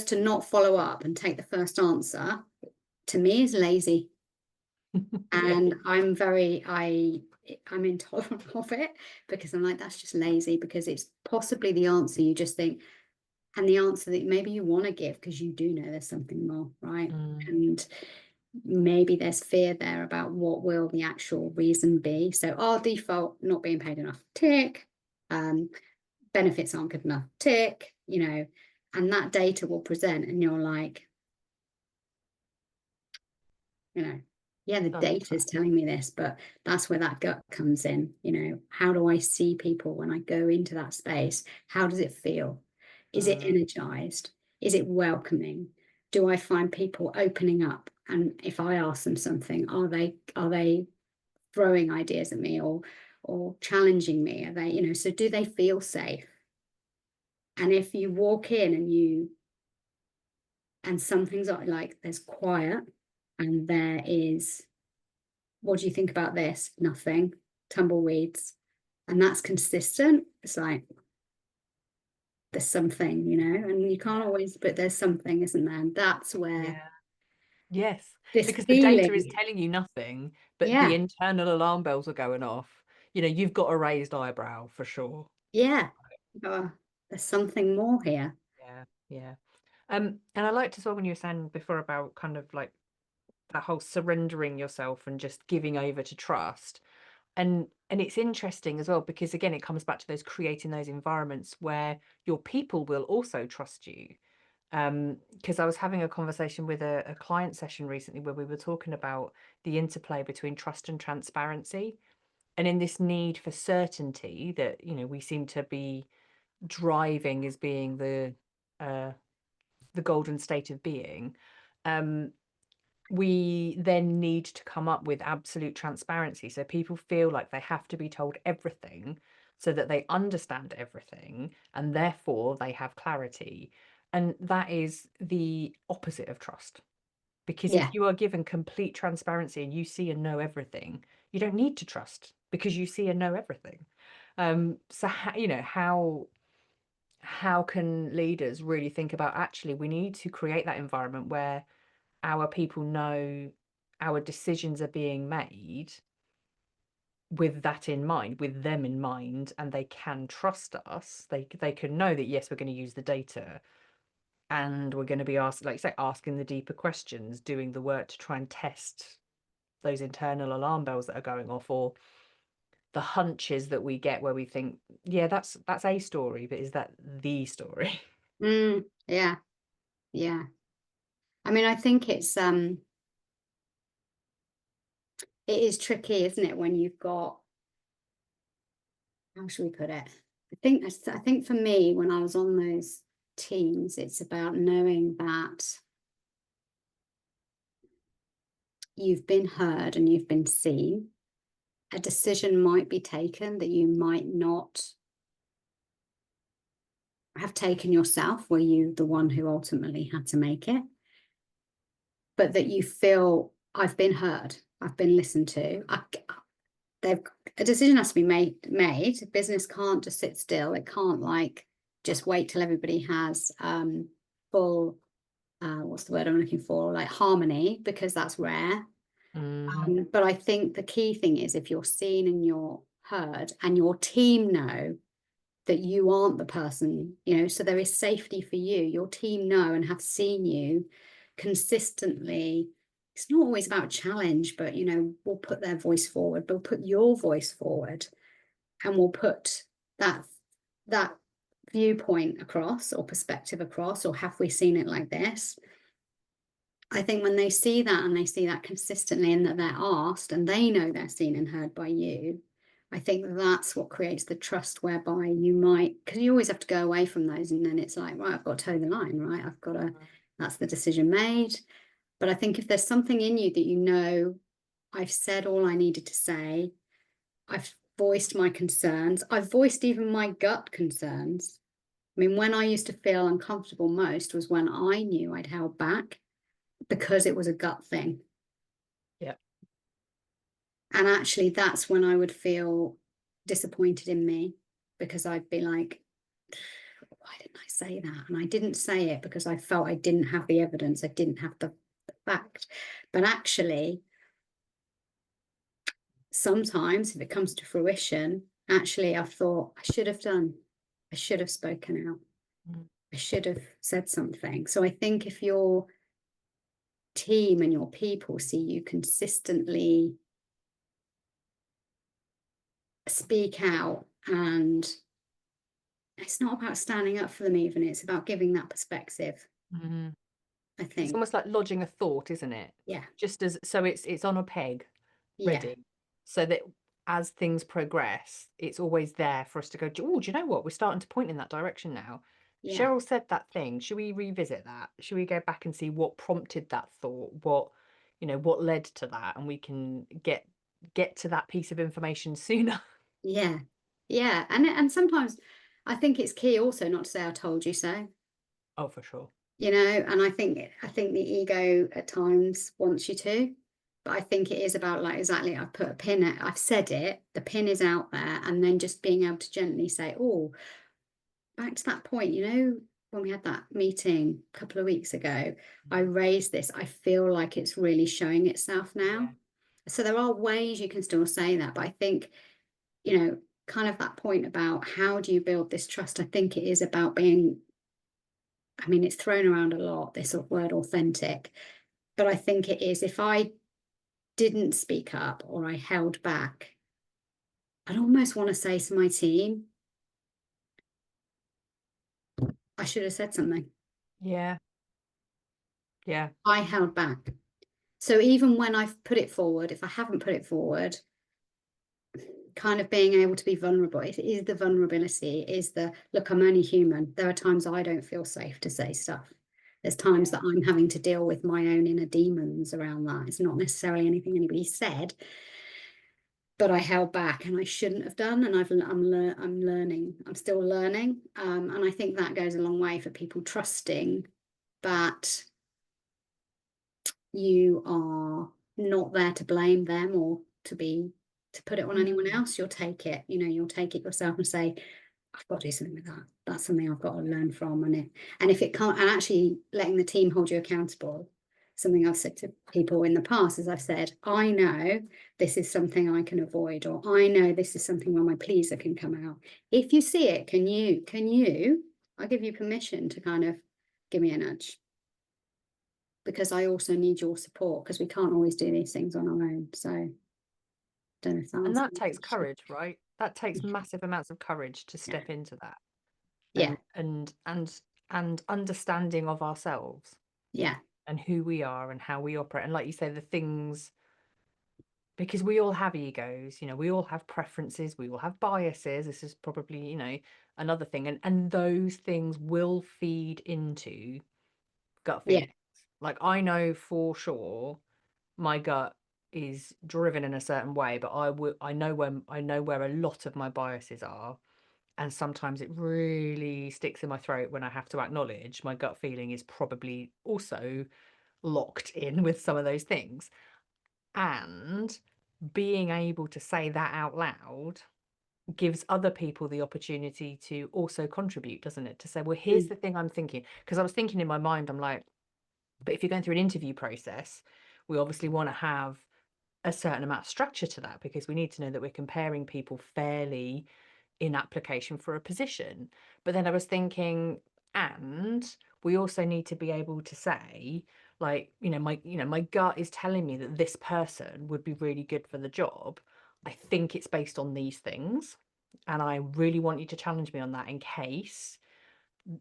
to not follow up and take the first answer to me is lazy. Yeah. And I'm intolerant of it because I'm like, that's just lazy, because it's possibly the answer you just think, and the answer that maybe you want to give because you do know there's something more, right? Mm, And maybe there's fear there about what will the actual reason be. So our default, not being paid enough, tick. Um, benefits aren't good enough, tick, and that data will present and you're like, yeah, the doesn't data is matter. telling me this, but that's where that gut comes in. How do I see people when I go into that space? How does it feel? Is it Mm, energized? Is it welcoming? Do I find people opening up? And if I ask them something, are they throwing ideas at me or challenging me? Are they, so do they feel safe? And if you walk in and something's like there's quiet and there is, what do you think about this? Nothing. Tumbleweeds. And that's consistent. It's like there's something, and you can't yeah. always, but there's something, isn't there? And that's where Yeah. Yes. this Because the data is feeling, telling you nothing, but the yeah, internal alarm bells are going off. You've got a raised eyebrow for sure. yeah. Oh, there's something more here. Yeah. Yeah. And I liked as well when you were saying before about kind of like that whole surrendering yourself and just giving over to trust. And it's interesting as well because again it comes back to those creating those environments where your people will also trust you. Because I was having a conversation with a client session recently where we were talking about the interplay between trust and transparency, and in this need for certainty that we seem to be driving as being uh, the golden state of being. Um, we then need to come up with absolute transparency. So people feel like they have to be told everything so that they understand everything and therefore they have clarity. And that is the opposite of trust. Because Yeah, if you are given complete transparency and you see and know everything, you don't need to trust because you see and know everything. So how can leaders really think about actually we need to create that environment where our people know our decisions are being made with that in mind, with them in mind, and they can trust us. They can know that yes, we're going to use the data and we're going to be asked, like you say, asking the deeper questions, doing the work to try and test those internal alarm bells that are going off, or the hunches that we get where we think, yeah, that's a story, but is that the story? Yeah, yeah. I mean, I think it is tricky, isn't it, when you've got, how should we put it? I think for me, when I was on those teams, it's about knowing that you've been heard and you've been seen. A decision might be taken that you might not have taken yourself, were you the one who ultimately had to make it, but that you feel, I've been heard, I've been listened to. A decision has to be made. Business can't just sit still. It can't like just wait till everybody has full what's the word I'm looking for, like harmony, because that's rare. But I think the key thing is, if you're seen and you're heard and your team know that you aren't the person, so there is safety for you, your team know and have seen you consistently. It's not always about challenge, but we'll put their voice forward, we'll put your voice forward, and we'll put that viewpoint across, or perspective across, or have we seen it like this? I think when they see that, and they see that consistently, and that they're asked and they know they're seen and heard by you, I think that's what creates the trust, whereby you might, because you always have to go away from those, and then it's like, right, I've got to toe the line, right? I've got to, that's the decision made. But I think if there's something in you that I've said all I needed to say, I've voiced my concerns, I've voiced even my gut concerns. I mean, when I used to feel uncomfortable most was when I knew I'd held back because it was a gut thing. Yeah. And actually, that's when I would feel disappointed in me, because I'd be like, why didn't I say that? And I didn't say it because I felt I didn't have the evidence, I didn't have the fact. But actually, sometimes if it comes to fruition, actually, I've thought I should have spoken out. I should have said something. So I think if your team and your people see you consistently speak out, and it's not about standing up for them even, it's about giving that perspective, I It's think. almost like lodging a thought, isn't it? Yeah, Just as, so it's on a peg, yeah, ready, so that as things progress, it's always there for us to go, oh, do you know what? We're starting to point in that direction now. yeah, Cheryl said that thing. Should we revisit that? Should we go back and see what prompted that thought? What led to that? And we can get to that piece of information sooner. yeah, yeah. And sometimes I think it's key also not to say I told you so. Oh, for sure. And I think the ego at times wants you to, but I think it is about, like, exactly, I've said it, the pin is out there, and then just being able to gently say, oh, back to that point, when we had that meeting a couple of weeks ago, I raised this, I feel like it's really showing itself now. Yeah. So there are ways you can still say that, but I think, kind of that point about how do you build this trust, I think it is about being, I mean, it's thrown around a lot, this word authentic, but I think it is, if I didn't speak up or I held back, I'd almost want to say to my team, I should have said something. Yeah. Yeah. I held back. So even when I've put it forward, if I haven't put it forward, kind of being able to be vulnerable, it is the vulnerability, is the, look, I'm only human. There are times I don't feel safe to say stuff. There's times that I'm having to deal with my own inner demons around that. It's not necessarily anything anybody said, but I held back, and I shouldn't have done. And I'm learning. I'm still learning. And I think that goes a long way for people trusting that you are not there to blame them, or to put it on anyone else. You'll take it, you'll take it yourself and say, I've got to do something with that. That's something I've got to learn from. And if it can't, and actually letting the team hold you accountable. Something I've said to people in the past is, I've said, I know this is something I can avoid, or I know this is something where my pleaser can come out. If you see it, can you, I'll give you permission to kind of give me a nudge, because I also need your support, because we can't always do these things on our own. So don't know if that And answers that the takes question. courage, right? That takes massive amounts of courage to Yeah. step into that, Yeah. and understanding of ourselves Yeah. and who we are and how we operate. And like you say, the things, because we all have egos, we all have preferences, we all have biases. This is probably, another thing. And those things will feed into gut Yeah. feelings. Like I know for sure my gut is driven in a certain way, but I know where a lot of my biases are. And sometimes it really sticks in my throat when I have to acknowledge my gut feeling is probably also locked in with some of those things. And being able to say that out loud gives other people the opportunity to also contribute, doesn't it? To say, well, here's Mm. the thing I'm thinking. Because I was thinking in my mind, I'm like, but if you're going through an interview process, we obviously want to have a certain amount of structure to that, because we need to know that we're comparing people fairly in application for a position. But then I was thinking, and we also need to be able to say, like, my gut is telling me that this person would be really good for the job. I think it's based on these things, and I really want you to challenge me on that in case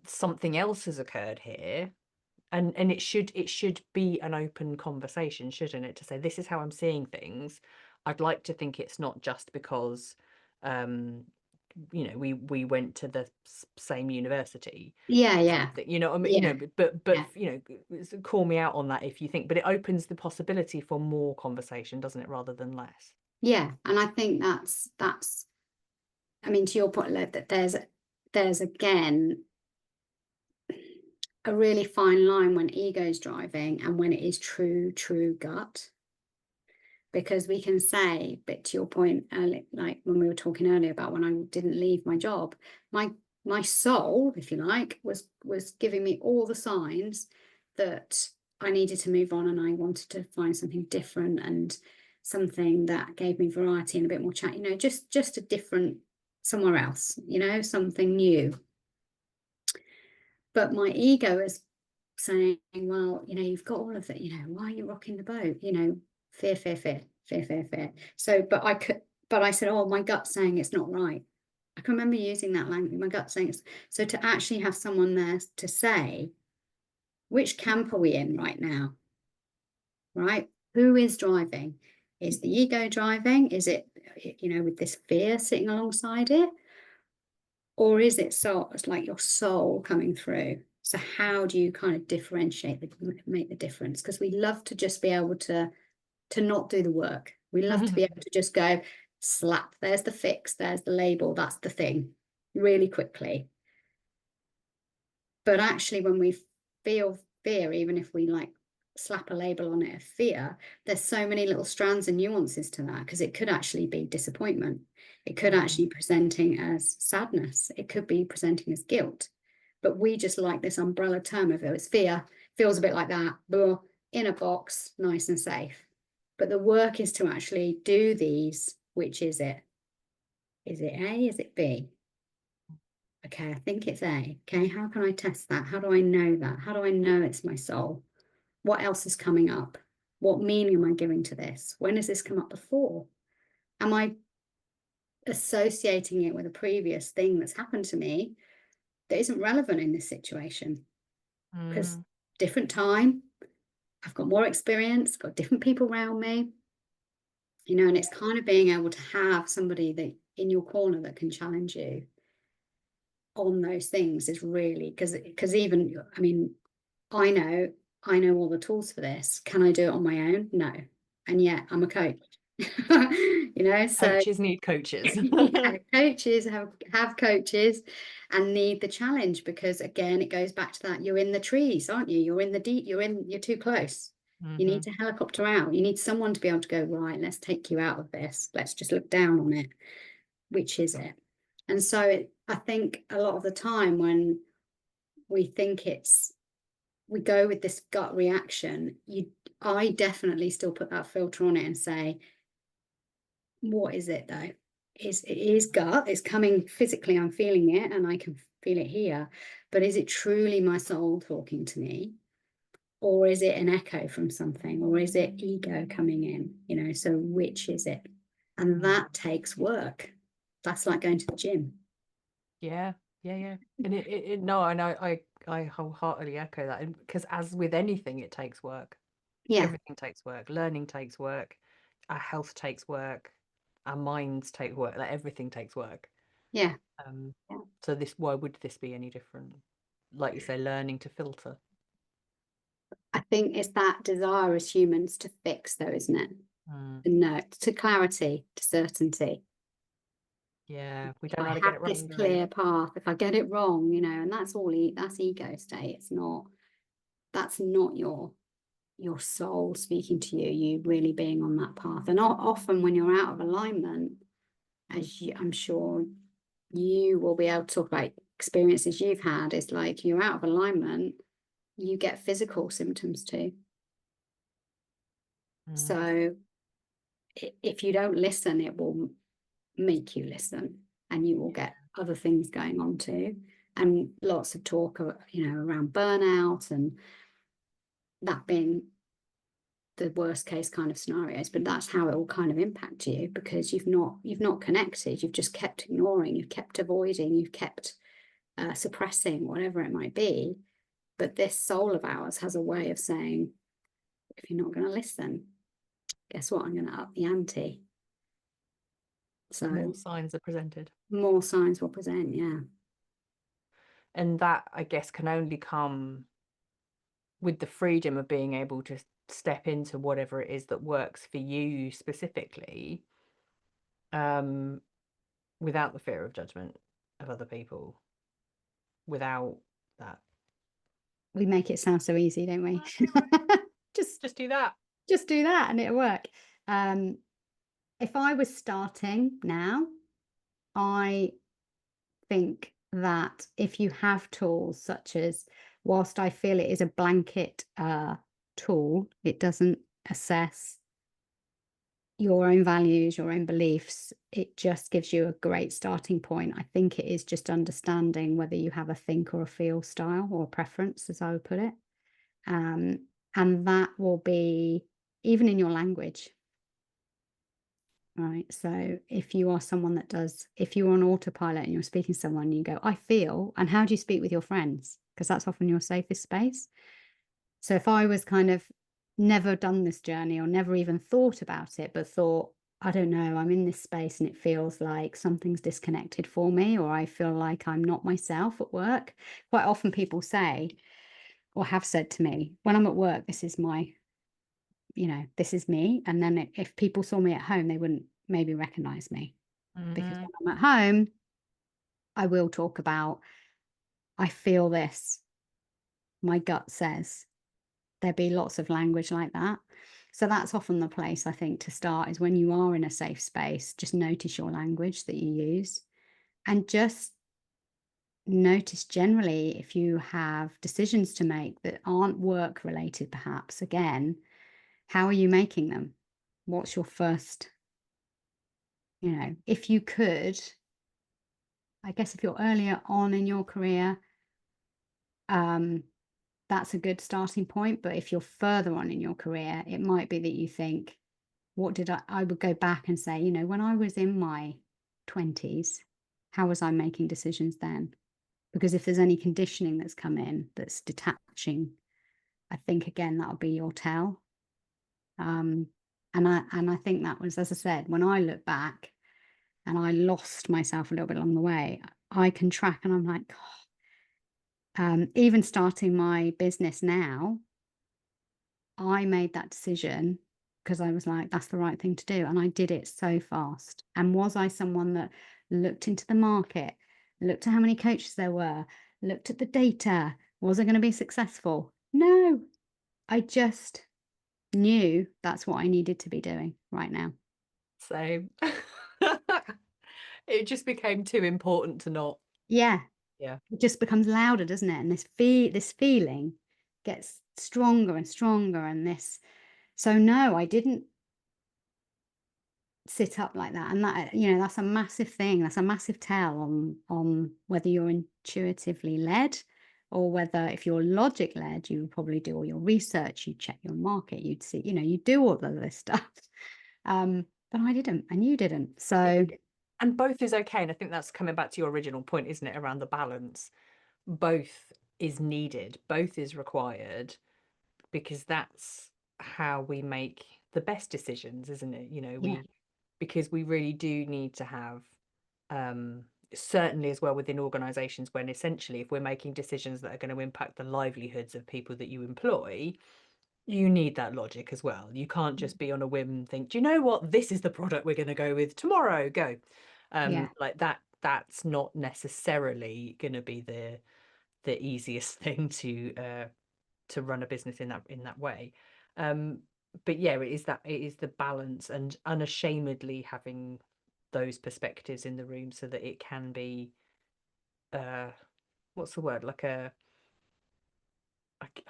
something else has occurred here. And it should be an open conversation, shouldn't it, to say, this is how I'm seeing things. I'd like to think it's not just because we went to the same university, Yeah. Yeah. something, I mean, Yeah. but Yeah. call me out on that if you think. But it opens the possibility for more conversation, doesn't it, rather than less. Yeah. And I think that's I mean, to your point, Lev, that there's again a really fine line when ego's driving and when it is true gut. Because we can say, but to your point earlier, like when we were talking earlier about when I didn't leave my job, my soul, if you like, was giving me all the signs that I needed to move on, and I wanted to find something different and something that gave me variety and a bit more chat, just a different, somewhere else, something new. But my ego is saying, well, you've got all of that, why are you rocking the boat? Fear, fear, fear, fear, fear, fear. So, but I said, oh, my gut's saying it's not right. I can remember using that language, my gut saying it's, so to actually have someone there to say, which camp are we in right now? Right? Who is driving? Is the ego driving? Is it, with this fear sitting alongside it? Or is it it's like your soul coming through? So how do you kind of differentiate, make the difference? Because we love to just be able to not do the work. We love to be able to just go, slap, there's the fix, there's the label, that's the thing, really quickly. But actually, when we feel fear, even if we like slap a label on it of fear, there's so many little strands and nuances to that, because it could actually be disappointment. It could actually be presenting as sadness. It could be presenting as guilt. But we just like this umbrella term of it. It's fear, feels a bit like that, blah, in a box, nice and safe. But the work is to actually do these. Which is it? Is it A? Is it B? Okay, I think it's A. Okay, how can I test that? How do I know that? How do I know it's my soul? What else is coming up? What meaning am I giving to this? When has this come up before? Am I associating it with a previous thing that's happened to me that isn't relevant in this situation? Because different time, I've got more experience, got different people around me, and it's kind of being able to have somebody that in your corner that can challenge you on those things is really, because even, I mean, I know all the tools for this. Can I do it on my own? No. And yet I'm a coach. So Coaches need coaches. yeah, coaches have coaches and need the challenge, because again, it goes back to that, you're in the trees, aren't you? You're in the deep, you're too close. You need to helicopter out. You need someone to be able to go, right, let's take you out of this. Let's just look down on it. Which is it? And so I think a lot of the time when we think we go with this gut reaction, I definitely still put that filter on it and say, what is it though? it is gut, it's coming physically, I'm feeling it and I can feel it here, but is it truly my soul talking to me? Or is it an echo from something? Or is it ego coming in? You know, so which is it? And that takes work. That's like going to the gym. Yeah, yeah. And no, and I wholeheartedly echo that. Because as with anything, it takes work. Yeah, Everything takes work. Learning takes work. Our health takes work. Our minds take work. Like everything takes work. yeah. Um, so why would this be any different? Like you say, learning to filter. I think it's that desire as humans to fix, though, isn't it? Mm. To know, to clarity, to certainty. Yeah, we If don't I know how to get have it this wrong, do we? clear path, if I get it wrong, you know, and that's all that's ego state. It's not, that's not your soul speaking to you, you really being on that path. And often when you're out of alignment, I'm sure you will be able to talk about experiences you've had, it's like you're out of alignment, you get physical symptoms too. Mm. So if you don't listen, it will make you listen, and you will get other things going on too. And lots of talk, you know, around burnout and that being the worst case kind of scenarios, but that's how it will kind of impact you, because you've not connected, you've just kept ignoring, you've kept avoiding, you've kept suppressing, whatever it might be. But this soul of ours has a way of saying, if you're not going to listen, guess what, I'm going to up the ante. More So signs are presented. more signs will present. Yeah, And that, I guess, can only come with the freedom of being able to step into whatever it is that works for you specifically, um, without the fear of judgment of other people, without that. we make it sound so easy, don't we? just Just do that. just do that and it'll work. um if I was starting now, I think that if you have tools such as, whilst I feel it is a blanket tool, it doesn't assess your own values, your own beliefs. It just gives you a great starting point. I think it is just understanding whether you have a think or a feel style or a preference, as I would put it. And that will be even in your language. Right. So if you are someone that does, if you're on autopilot and you're speaking to someone, you go, I feel, and how do you speak with your friends? Because that's often your safest space. So if I was kind of never done this journey or never even thought about it, but thought, I don't know, I'm in this space and it feels like something's disconnected for me, or I feel like I'm not myself at work. Quite often people say, or have said to me, when I'm at work, this is my, you know, this is me. And then if people saw me at home, they wouldn't maybe recognize me, because Mm-hmm. when I'm at home, I will talk about, I feel this, my gut says. There'd be lots of language like that. So that's often the place, I think, to start, is when you are in a safe space, just notice your language that you use, and just notice generally if you have decisions to make that aren't work related, perhaps. Again, how are you making them? What's your first, you know, if you could, I guess if you're earlier on in your career, um, that's a good starting point. But if you're further on in your career, it might be that you think, what did I would go back and say, you know, when I was in my 20s, how was I making decisions then? Because if there's any conditioning that's come in that's detaching, I think again that'll be your tell. Um, and I think that was, as I said, when I look back and I lost myself a little bit along the way, I can track and I'm like, God. Even starting my business now, I made that decision because I was like, that's the right thing to do. And I did it so fast. And was I someone that looked into the market, looked at how many coaches there were, looked at the data? Was I going to be successful? No, I just knew that's what I needed to be doing right now. Same. It just became too important to not. Yeah, Yeah. it just becomes louder, doesn't it? And this feeling gets stronger and stronger. And this, so no, I didn't sit up like that. And that, that's a massive thing. That's a massive tell on whether you're intuitively led, or whether, if you're logic led, you would probably do all your research, you check your market, you'd see, you do all of this stuff. But I didn't, and you didn't. So And both is okay. And I think that's coming back to your original point, isn't it, around the balance? Both is needed, both is required, because that's how we make the best decisions, isn't it? yeah, Because we really do need to have, certainly as well within organizations, when essentially if we're making decisions that are going to impact the livelihoods of people that you employ, you need that logic as well. You can't just be on a whim and think, do you know what, this is the product we're going to go with tomorrow, go. yeah, Like that's not necessarily going to be the easiest thing to run a business in that way. um but yeah, it is the balance and unashamedly having those perspectives in the room so that it can be, uh what's the word, like a, like,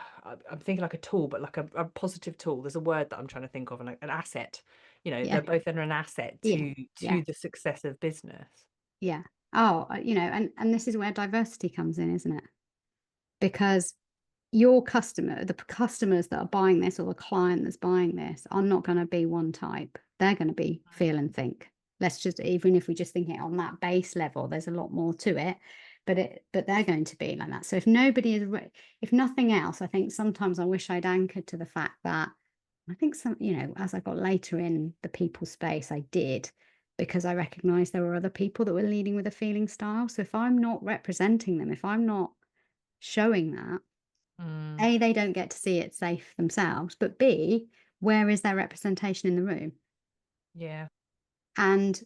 I'm thinking like a tool, but like a positive tool. There's a word that I'm trying to think of, an asset. yeah, They're both an asset yeah, yeah, to the success of business. yeah. Oh, and this is where diversity comes in, isn't it? Because the customers that are buying this, or the client that's buying this, are not going to be one type. They're going to be feel and think. Let's just, even if we just think it on that base level, there's a lot more to it, but they're going to be like that. So if nobody is, if nothing else, I think sometimes I wish I'd anchored to the fact that, I think as I got later in the people space, I did, because I recognized there were other people that were leading with a feeling style. So if I'm not representing them, if I'm not showing that, Mm, A, they don't get to see it safe themselves, but B, where is their representation in the room? yeah. And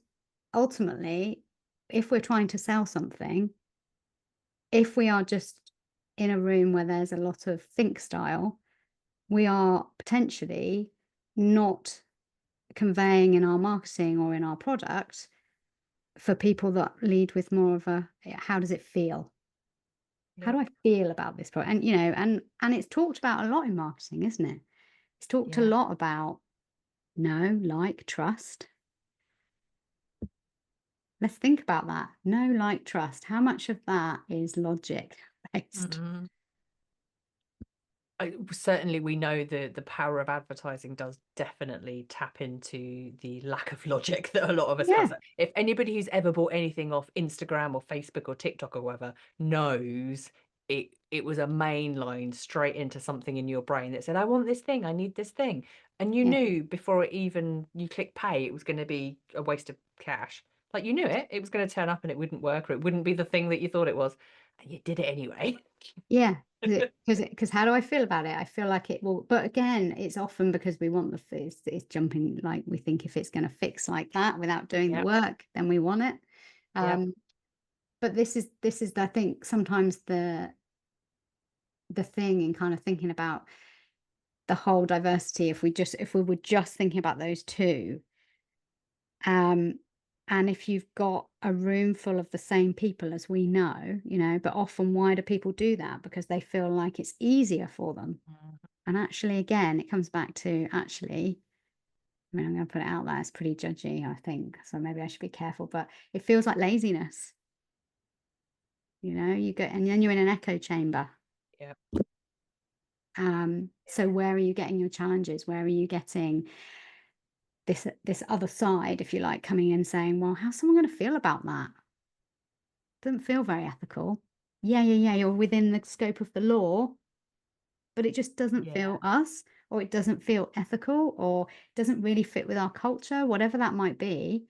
ultimately, if we're trying to sell something, if we are just in a room where there's a lot of think style, we are potentially not conveying in our marketing or in our product for people that lead with more of a, how does it feel? How do Yep. I feel about this product? And and it's talked about a lot in marketing, isn't it? It's talked a Yeah. lot about know, like, trust. Let's think about that. Know, like, trust. How much of that is logic based? Mm. Certainly we know the power of advertising does definitely tap into the lack of logic that a lot of us Yeah, have. If anybody who's ever bought anything off Instagram or Facebook or TikTok or whatever knows, it was a main line straight into something in your brain that said, I want this thing, I need this thing. And you yeah, knew before it even you click pay, it was going to be a waste of cash. Like you knew it was going to turn up and it wouldn't work, or it wouldn't be the thing that you thought it was. And you did it anyway. yeah. Because how do I feel about it? I feel like it will, but again, it's often because we want it's jumping, like, we think if it's going to fix like that without doing the Yep. work, then we want it. Yep. Um, but this is I think sometimes the thing in kind of thinking about the whole diversity. If we were just thinking about those two, Um, and if you've got a room full of the same people as we know, but often why do people do that? Because they feel like it's easier for them. Mm. And actually, again, it comes back to actually, I mean, I'm going to put it out there, it's pretty judgy, I think. So maybe I should be careful, but it feels like laziness. You get, and then you're in an echo chamber. Yep. So where are you getting your challenges? Where are you getting this other side, if you like, coming in saying, well, how's someone going to feel about that? Doesn't feel very ethical. Yeah, yeah, yeah, you're within the scope of the law, but it just doesn't Yeah. feel us, or it doesn't feel ethical, or doesn't really fit with our culture, whatever that might be.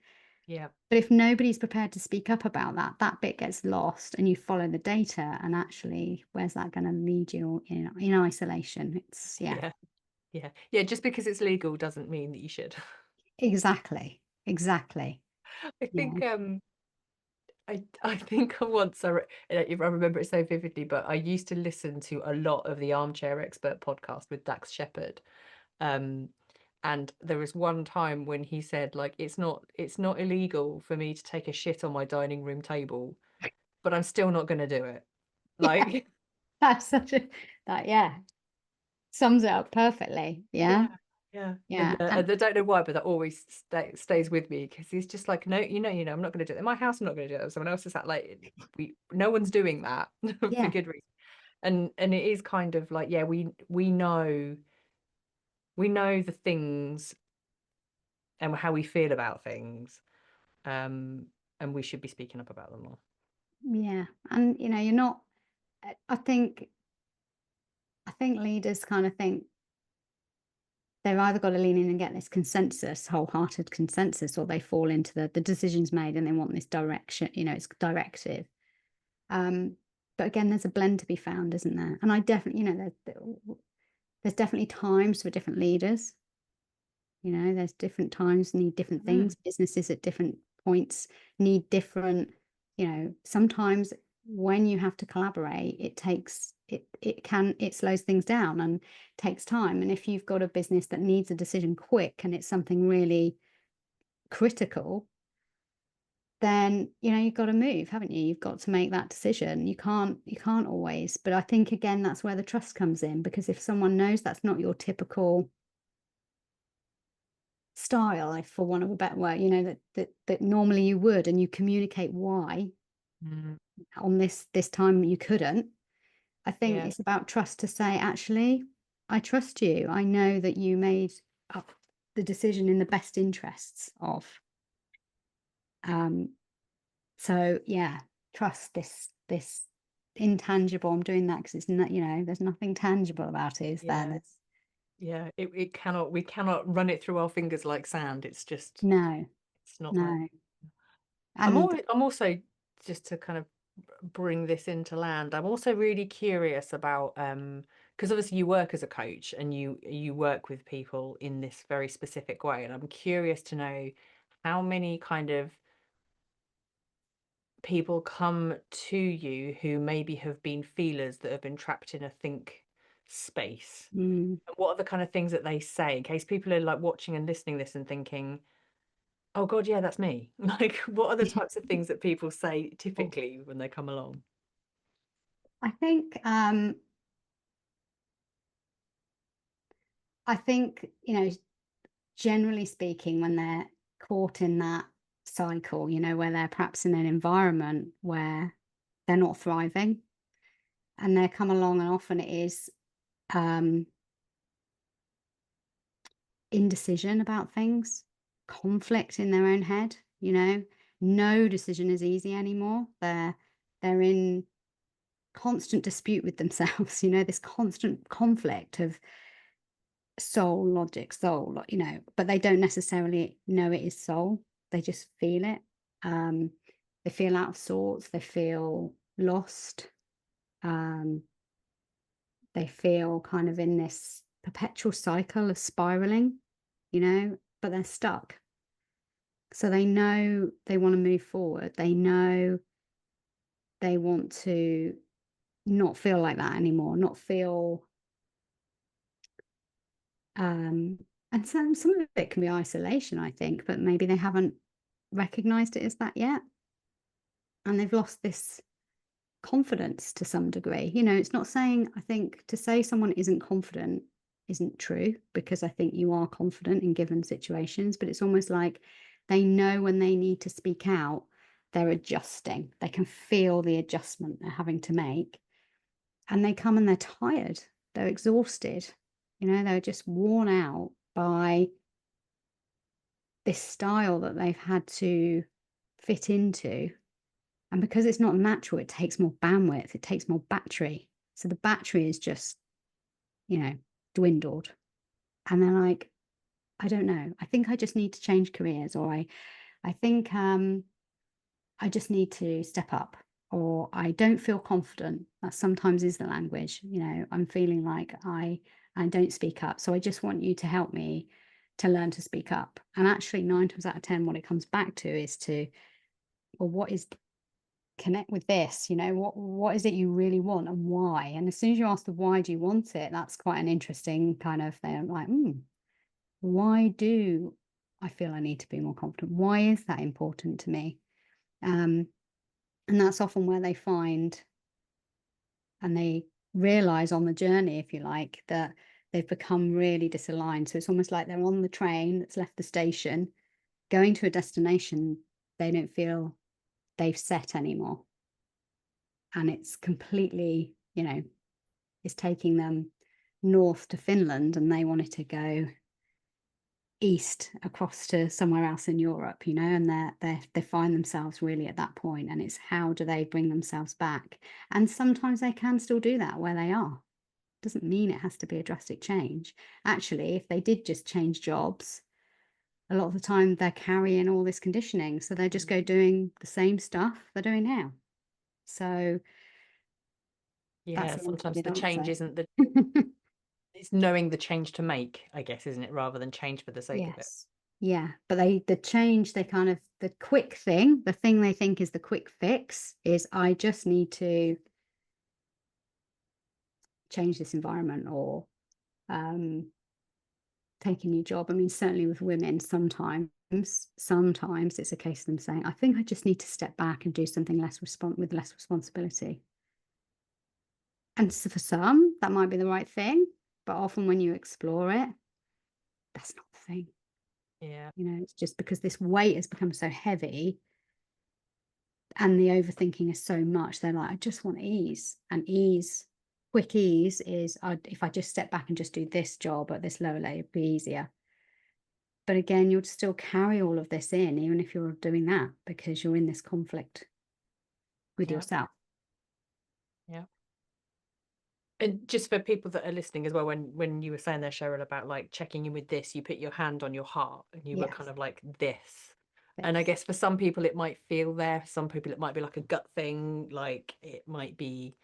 Yeah. But if nobody's prepared to speak up about that, that bit gets lost and you follow the data. And actually, where's that going to lead you in isolation? Yeah, Yeah. Yeah. Yeah. Just because it's legal doesn't mean that you should. exactly. Exactly. I Yeah. think I think once if I remember it so vividly, but I used to listen to a lot of the Armchair Expert podcast with Dax Shepard. Um, and there was one time when he said, like, it's not illegal for me to take a shit on my dining room table, but I'm still not gonna do it. Yeah. Like, That's such a, that, yeah, sums it up perfectly. Yeah. yeah, Yeah. Yeah. I don't know why, but that always stays with me, because he's just like, no, I'm not going to do it in my house. I'm not going to do it. Someone else is that, like, no one's doing that for Yeah. good reason. And it is kind of like, yeah, we know the things and how we feel about things, um, and we should be speaking up about them more. Yeah. And you're not, I think leaders kind of think they've either got to lean in and get this consensus, wholehearted consensus, or they fall into the decisions made and they want this direction, it's directive. Um, but again, there's a blend to be found, isn't there? And I definitely, there's definitely times for different leaders. There's different times need different things. Businesses at different points need different, sometimes when you have to collaborate, it slows things down and takes time. And if you've got a business that needs a decision quick and it's something really critical, then you've got to move, haven't you? You've got to make that decision. You can't always. But I think again, that's where the trust comes in, because if someone knows that's not your typical style, for want of a better word, that normally you would, and you communicate why Mm. on this time you couldn't. I think Yeah. it's about trust to say, actually, I trust you. I know that you made up the decision in the best interests of. So yeah, trust this intangible. I'm doing that because it's not, there's nothing tangible about it, is there? Yeah. Yeah. We cannot run it through our fingers like sand. No, It's not there. no. And I'm also, just to kind of bring this into land, I'm also really curious about, because obviously you work as a coach and you work with people in this very specific way, and I'm curious to know how many kind of people come to you who maybe have been feelers that have been trapped in a think space. mm, And what are the kind of things that they say, in case people are like watching and listening this and thinking, oh God, yeah, that's me. Like, what are the types of things that people say typically when they come along? I think generally speaking, when they're caught in that cycle, where they're perhaps in an environment where they're not thriving, and they come along, and often it is um, indecision about things, conflict in their own head. No decision is easy anymore. They're in constant dispute with themselves. This constant conflict of soul, logic, soul, but they don't necessarily know it is soul. They just feel it. Um, they feel out of sorts. They feel lost. Um, they feel kind of in this perpetual cycle of spiraling, but they're stuck. So they know they want to move forward. They know they want to not feel like that anymore, not feel Um, and some of it can be isolation, I think, but maybe they haven't recognized it as that yet. And they've lost this confidence to some degree. It's not saying, I think to say someone isn't confident isn't true, because I think you are confident in given situations, but it's almost like they know when they need to speak out, they're adjusting. They can feel the adjustment they're having to make. And they come and they're tired, they're exhausted, they're just worn out by this style that they've had to fit into. And because it's not natural, it takes more bandwidth, it takes more battery. So the battery is just, dwindled. And they're like, I don't know. I think I just need to change careers, or I think I just need to step up, or I don't feel confident. That sometimes is the language. I'm feeling like I don't speak up. So I just want you to help me to learn to speak up. And actually, 9 times out of 10, what it comes back to is well, what is connect with this? What is it you really want, and why? And as soon as you ask the why do you want it, that's quite an interesting kind of thing. Like, why do I feel I need to be more confident? Why is that important to me? And that's often where they find and they realize on the journey, if you like, that they've become really disaligned. So it's almost like they're on the train that's left the station, going to a destination they don't feel they've set anymore. And it's completely, it's taking them north to Finland, and they wanted to go east across to somewhere else in Europe, and they find themselves really at that point, and it's how do they bring themselves back? And sometimes they can still do that where they are. Doesn't mean it has to be a drastic change. Actually, if they did just change jobs, a lot of the time they're carrying all this conditioning, so they just go doing the same stuff they're doing now. So that's Yeah, a sometimes long-winded the change answer. isn't it's knowing the change to make, I guess, isn't it? Rather than change for the sake of it. Yes. Yeah, but the change, they kind of, the quick thing, the thing they think is the quick fix is, I just need to change this environment, or um take a new job. I mean, certainly with women, sometimes it's a case of them saying, I think I just need to step back and do something with less responsibility. And so for some, that might be the right thing, but often when you explore it, that's not the thing. Yeah. It's just because this weight has become so heavy and the overthinking is so much, they're like, I just want ease. And quick ease is, if I just step back and just do this job at this lower level, it'd be easier. But again, you'll still carry all of this in, even if you're doing that, because you're in this conflict with Yeah. yourself. Yeah. And just for people that are listening as well, when you were saying there, Cheryl, about like checking in with this, you put your hand on your heart and you were kind Yes. of like this. And I Yes. guess for some people it might feel there, for some people it might be like a gut thing, like it might be,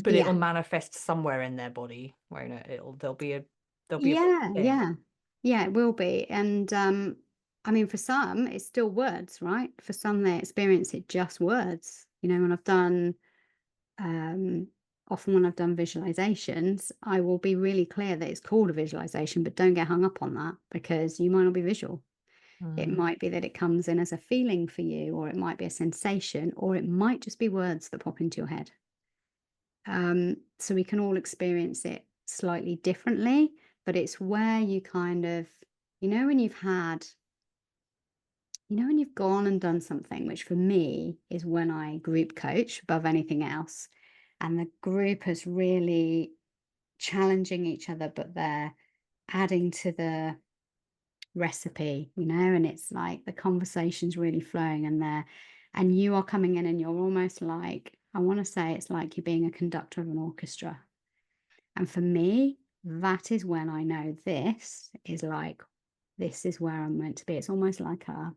but it'll Yeah. manifest somewhere in their body, won't it? There'll be a Yeah. thing. Yeah. Yeah, it will be. And I mean, for some, it's still words, right? For some, they experience it just words. When I've done um often when I've done visualizations, I will be really clear that it's called a visualization, but don't get hung up on that, because you might not be visual. It Mm, might be that it comes in as a feeling for you, or it might be a sensation, or it might just be words that pop into your head. So we can all experience it slightly differently, but it's where you kind of, when when you've gone and done something, which for me is when I group coach above anything else, and the group is really challenging each other, but they're adding to the recipe, and it's like the conversation's really flowing, and you are coming in and you're almost like, I want to say it's like you're being a conductor of an orchestra. And for me, that is when I know this is where I'm meant to be. It's almost like a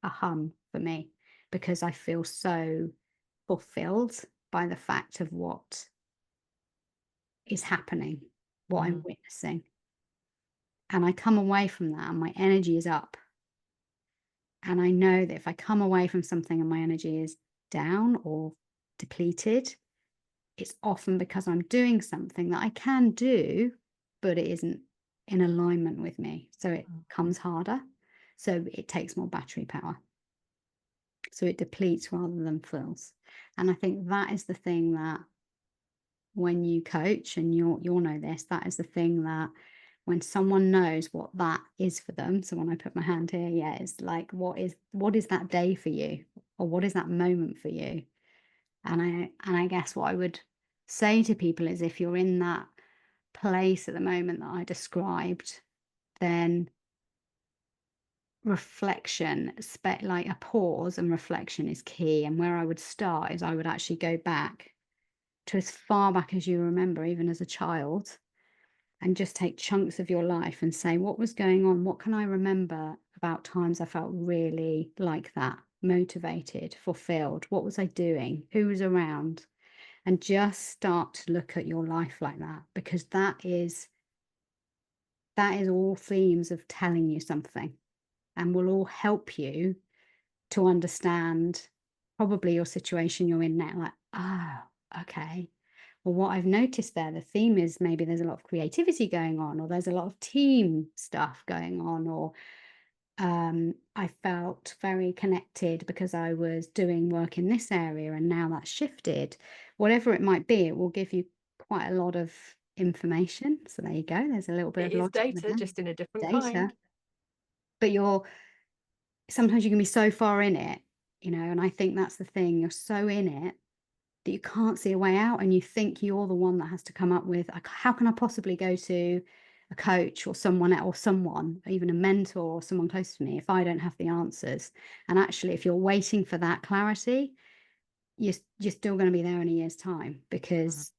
hum for me, because I feel so fulfilled by the fact of what is happening, what I'm mm, witnessing. And I come away from that and my energy is up. And I know that if I come away from something and my energy is down or depleted, it's often because I'm doing something that I can do, but it isn't in alignment with me. So it mm, comes harder. So it takes more battery power. So it depletes rather than fills. And I think that is the thing that, when you coach, and you'll know this, that is the thing that, when someone knows what that is for them. So when I put my hand here, yeah, it's like, what is that day for you? Or what is that moment for you? And I guess what I would say to people is, if you're in that place at the moment that I described, then reflection, like a pause and reflection, is key. And where I would start is, I would actually go back to as far back as you remember, even as a child, and just take chunks of your life and say, what was going on? What can I remember about times I felt really like that, motivated, fulfilled? What was I doing? Who was around? And just start to look at your life like that, because that is all themes of telling you something, and will all help you to understand probably your situation you're in now. Like, oh, okay. Well, what I've noticed there, the theme is, maybe there's a lot of creativity going on, or there's a lot of team stuff going on, or I felt very connected because I was doing work in this area and now that's shifted. Whatever it might be, it will give you quite a lot of information. So there you go. There's a little bit It of is logic with data, that. just in a different Data. kind. But sometimes you can be so far in it, and I think that's the thing. You're so in it that you can't see a way out, and you think you're the one that has to come up with, like, how can I possibly go to a coach or someone, even a mentor or someone close to me, if I don't have the answers? And actually, if you're waiting for that clarity, you're still going to be there in a year's time, Mhm. because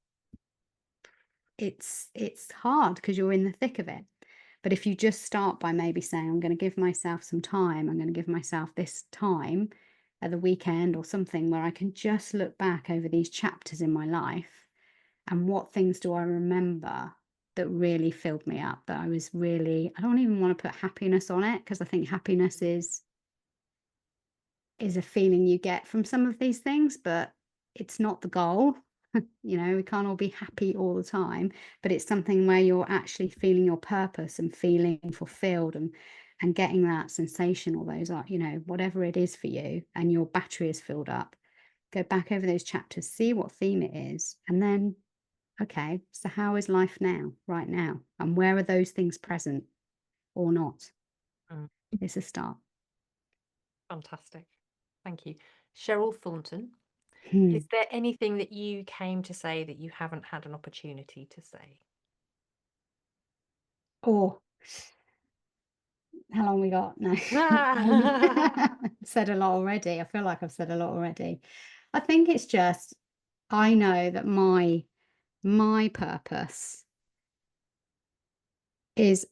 it's hard because you're in the thick of it. But if you just start by maybe saying, I'm going to give myself some time, I'm going to give myself this time at the weekend or something where I can just look back over these chapters in my life, and what things do I remember that really filled me up, that I don't even want to put happiness on it, because I think happiness is a feeling you get from some of these things, but it's not the goal. We can't all be happy all the time, but it's something where you're actually feeling your purpose and feeling fulfilled, and getting that sensation, or those are, whatever it is for you, and your battery is filled up. Go back over those chapters, see what theme it is, and then, okay, so how is life now, right now? And where are those things present or not? Mm. It's a start. Fantastic. Thank you. Cheryl Thornton, Hmm. is there anything that you came to say that you haven't had an opportunity to say? Or how long we got? No. Said a lot already. I feel like I've said a lot already. I think it's just, I know that my purpose is,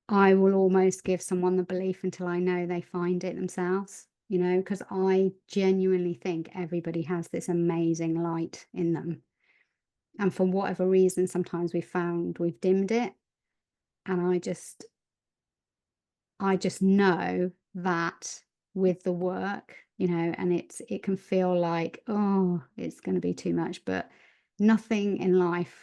I will almost give someone the belief until I know they find it themselves, because I genuinely think everybody has this amazing light in them. And for whatever reason, sometimes we've dimmed it. And I just know that with the work, and it can feel like, oh, it's going to be too much, but nothing in life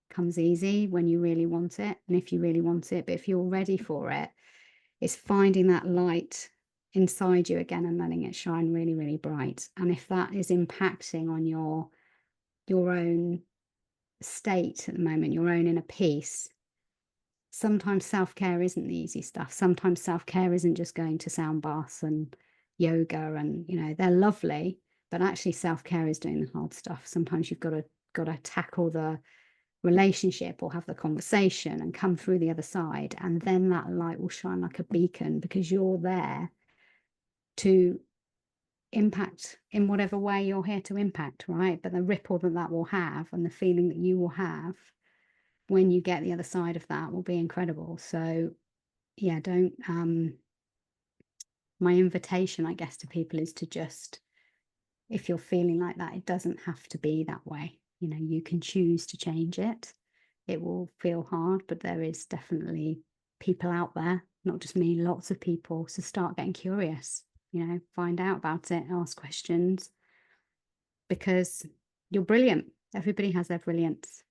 comes easy when you really want it. And if you really want it, but if you're ready for it, it's finding that light inside you again and letting it shine really, really bright. And if that is impacting on your own state at the moment, your own inner peace, sometimes self-care isn't the easy stuff. Sometimes self-care isn't just going to sound baths and yoga, and they're lovely, but actually self-care is doing the hard stuff. Sometimes you've got to tackle the relationship or have the conversation and come through the other side, and then that light will shine like a beacon, because you're there to impact in whatever way you're here to impact, right? But the ripple that will have, and the feeling that you will have when you get the other side of that, will be incredible. So yeah, don't my invitation, I guess, to people is to just, if you're feeling like that, it doesn't have to be that way. You can choose to change it. It will feel hard, but there is definitely people out there, not just me, lots of people. So start getting curious, find out about it, ask questions, because you're brilliant. Everybody has their brilliance.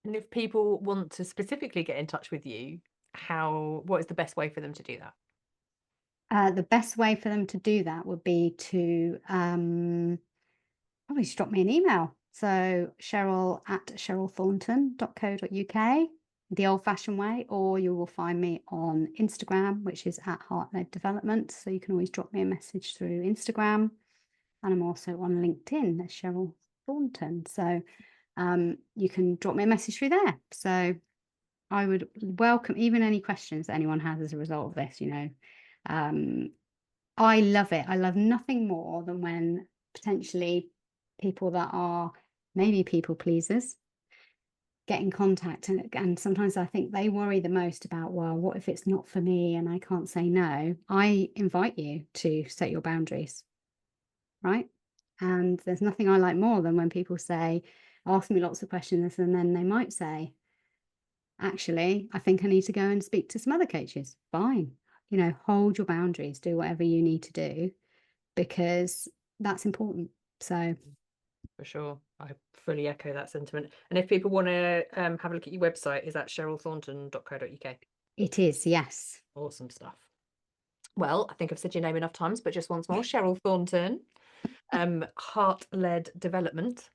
And if people want to specifically get in touch with you, what is the best way for them to do that? The best way for them to do that would be to probably just drop me an email. So cheryl@cherylthornton.co.uk, the old fashioned way, or you will find me on Instagram, which is @heartled development. So you can always drop me a message through Instagram. And I'm also on LinkedIn as Cheryl Thornton. So you can drop me a message through there. So I would welcome even any questions that anyone has as a result of this. Um, I love it. I love nothing more than when potentially people that are maybe people pleasers get in contact, and sometimes I think they worry the most about, well, what if it's not for me and I can't say no? I invite you to set your boundaries, right? And there's nothing I like more than when people ask me lots of questions, and then they might say, actually, I think I need to go and speak to some other coaches. Fine. Hold your boundaries, do whatever you need to do, because that's important. So For sure. I fully echo that sentiment. And if people want to have a look at your website, is that cherylthornton.co.uk? it is, yes. Awesome stuff. Well, I think I've said your name enough times, but just once more, Cheryl Thornton, heart-led development.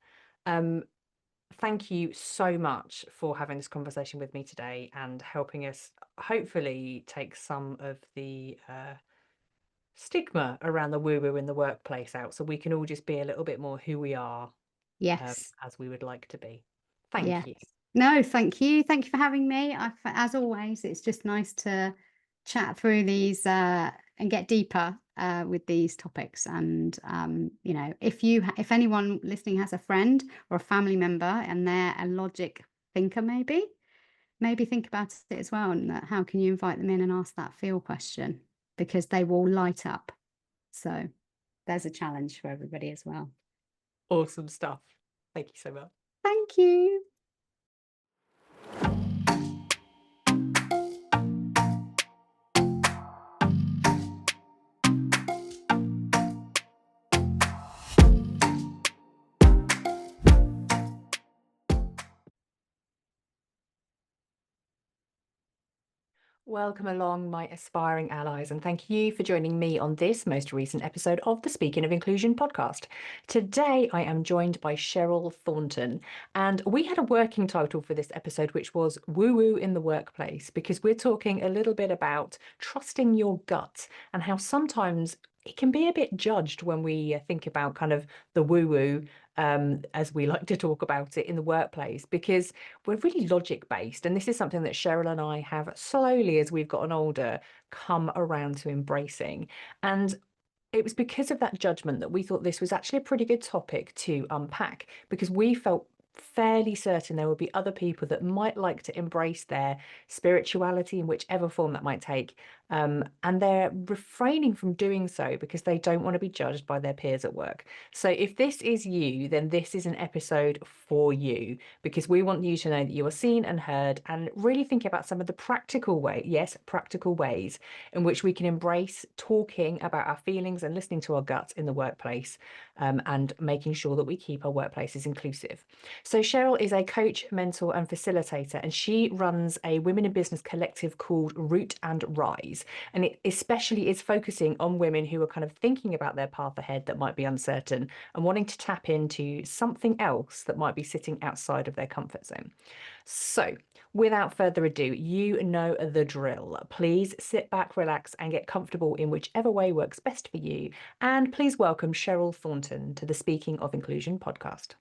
Um, Thank you so much for having this conversation with me today and helping us hopefully take some of the stigma around the woo-woo in the workplace out so we can all just be a little bit more who we are Yes. as we would like to be. Yes. Thank you. No, thank you. Thank you for having me. As always, it's just nice to chat through these and get deeper with these topics. And if anyone listening has a friend or a family member and they're a logic thinker, maybe think about it as well. And how can you invite them in and ask that feel question because they will light up. So there's a challenge for everybody as well. Awesome stuff. Thank you so much. Thank you. Welcome along, my aspiring allies, and thank you for joining me on this most recent episode of the Speaking of Inclusion podcast. Today, I am joined by Cheryl Thornton, and we had a working title for this episode, which was Woo-Woo in the Workplace, because we're talking a little bit about trusting your gut and how sometimes it can be a bit judged when we think about kind of the woo-woo, as we like to talk about it in the workplace, because we're really logic based. And this is something that Cheryl and I have slowly, as we've gotten older, come around to embracing. And it was because of that judgment that we thought this was actually a pretty good topic to unpack, because we felt fairly certain there would be other people that might like to embrace their spirituality in whichever form that might take. And they're refraining from doing so because they don't want to be judged by their peers at work. So if this is you, then this is an episode for you, because we want you to know that you are seen and heard, and really think about some of the practical way, yes, practical ways in which we can embrace talking about our feelings and listening to our guts in the workplace, and making sure that we keep our workplaces inclusive. So Cheryl is a coach, mentor, and facilitator, and she runs a women in business collective called Root and Rise. And it especially is focusing on women who are kind of thinking about their path ahead that might be uncertain and wanting to tap into something else that might be sitting outside of their comfort zone. So, without further ado, you know the drill. Please sit back, relax, and get comfortable in whichever way works best for you. And please welcome Cheryl Thornton to the Speaking of Inclusion podcast.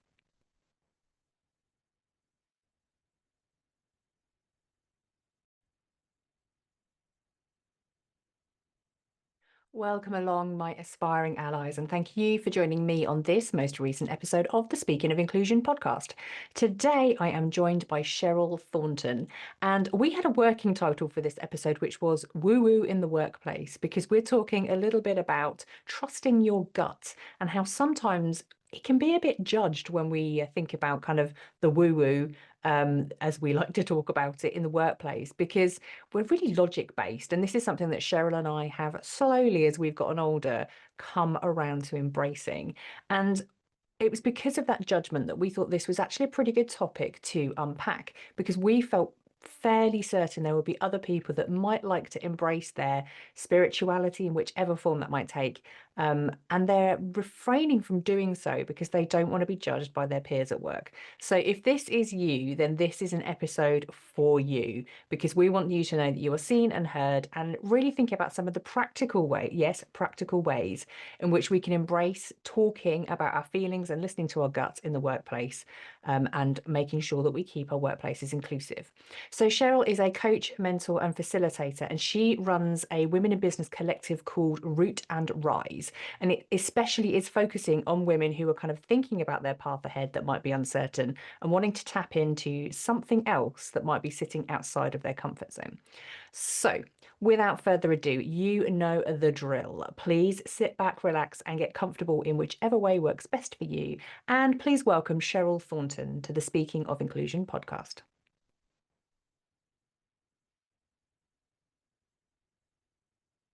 Welcome along, my aspiring allies, and thank you for joining me on this most recent episode of the Speaking of Inclusion podcast. Today, I am joined by Cheryl Thornton, and we had a working title for this episode, which was Woo-Woo in the Workplace, because we're talking a little bit about trusting your gut and how sometimes it can be a bit judged when we think about kind of the woo-woo, as we like to talk about it in the workplace, because we're really logic based. And this is something that Cheryl and I have slowly, as we've gotten older, come around to embracing. And it was because of that judgment that we thought this was actually a pretty good topic to unpack, because we felt fairly certain there would be other people that might like to embrace their spirituality in whichever form that might take. And they're refraining from doing so because they don't want to be judged by their peers at work. So if this is you, then this is an episode for you, because we want you to know that you are seen and heard, and really think about some of the practical way, yes, practical ways in which we can embrace talking about our feelings and listening to our guts in the workplace, and making sure that we keep our workplaces inclusive. So Cheryl is a coach, mentor, and facilitator, and she runs a women in business collective called Root and Rise. And it especially is focusing on women who are kind of thinking about their path ahead that might be uncertain and wanting to tap into something else that might be sitting outside of their comfort zone. So, without further ado, you know the drill. Please sit back, relax, and get comfortable in whichever way works best for you. And please welcome Cheryl Thornton to the Speaking of Inclusion podcast.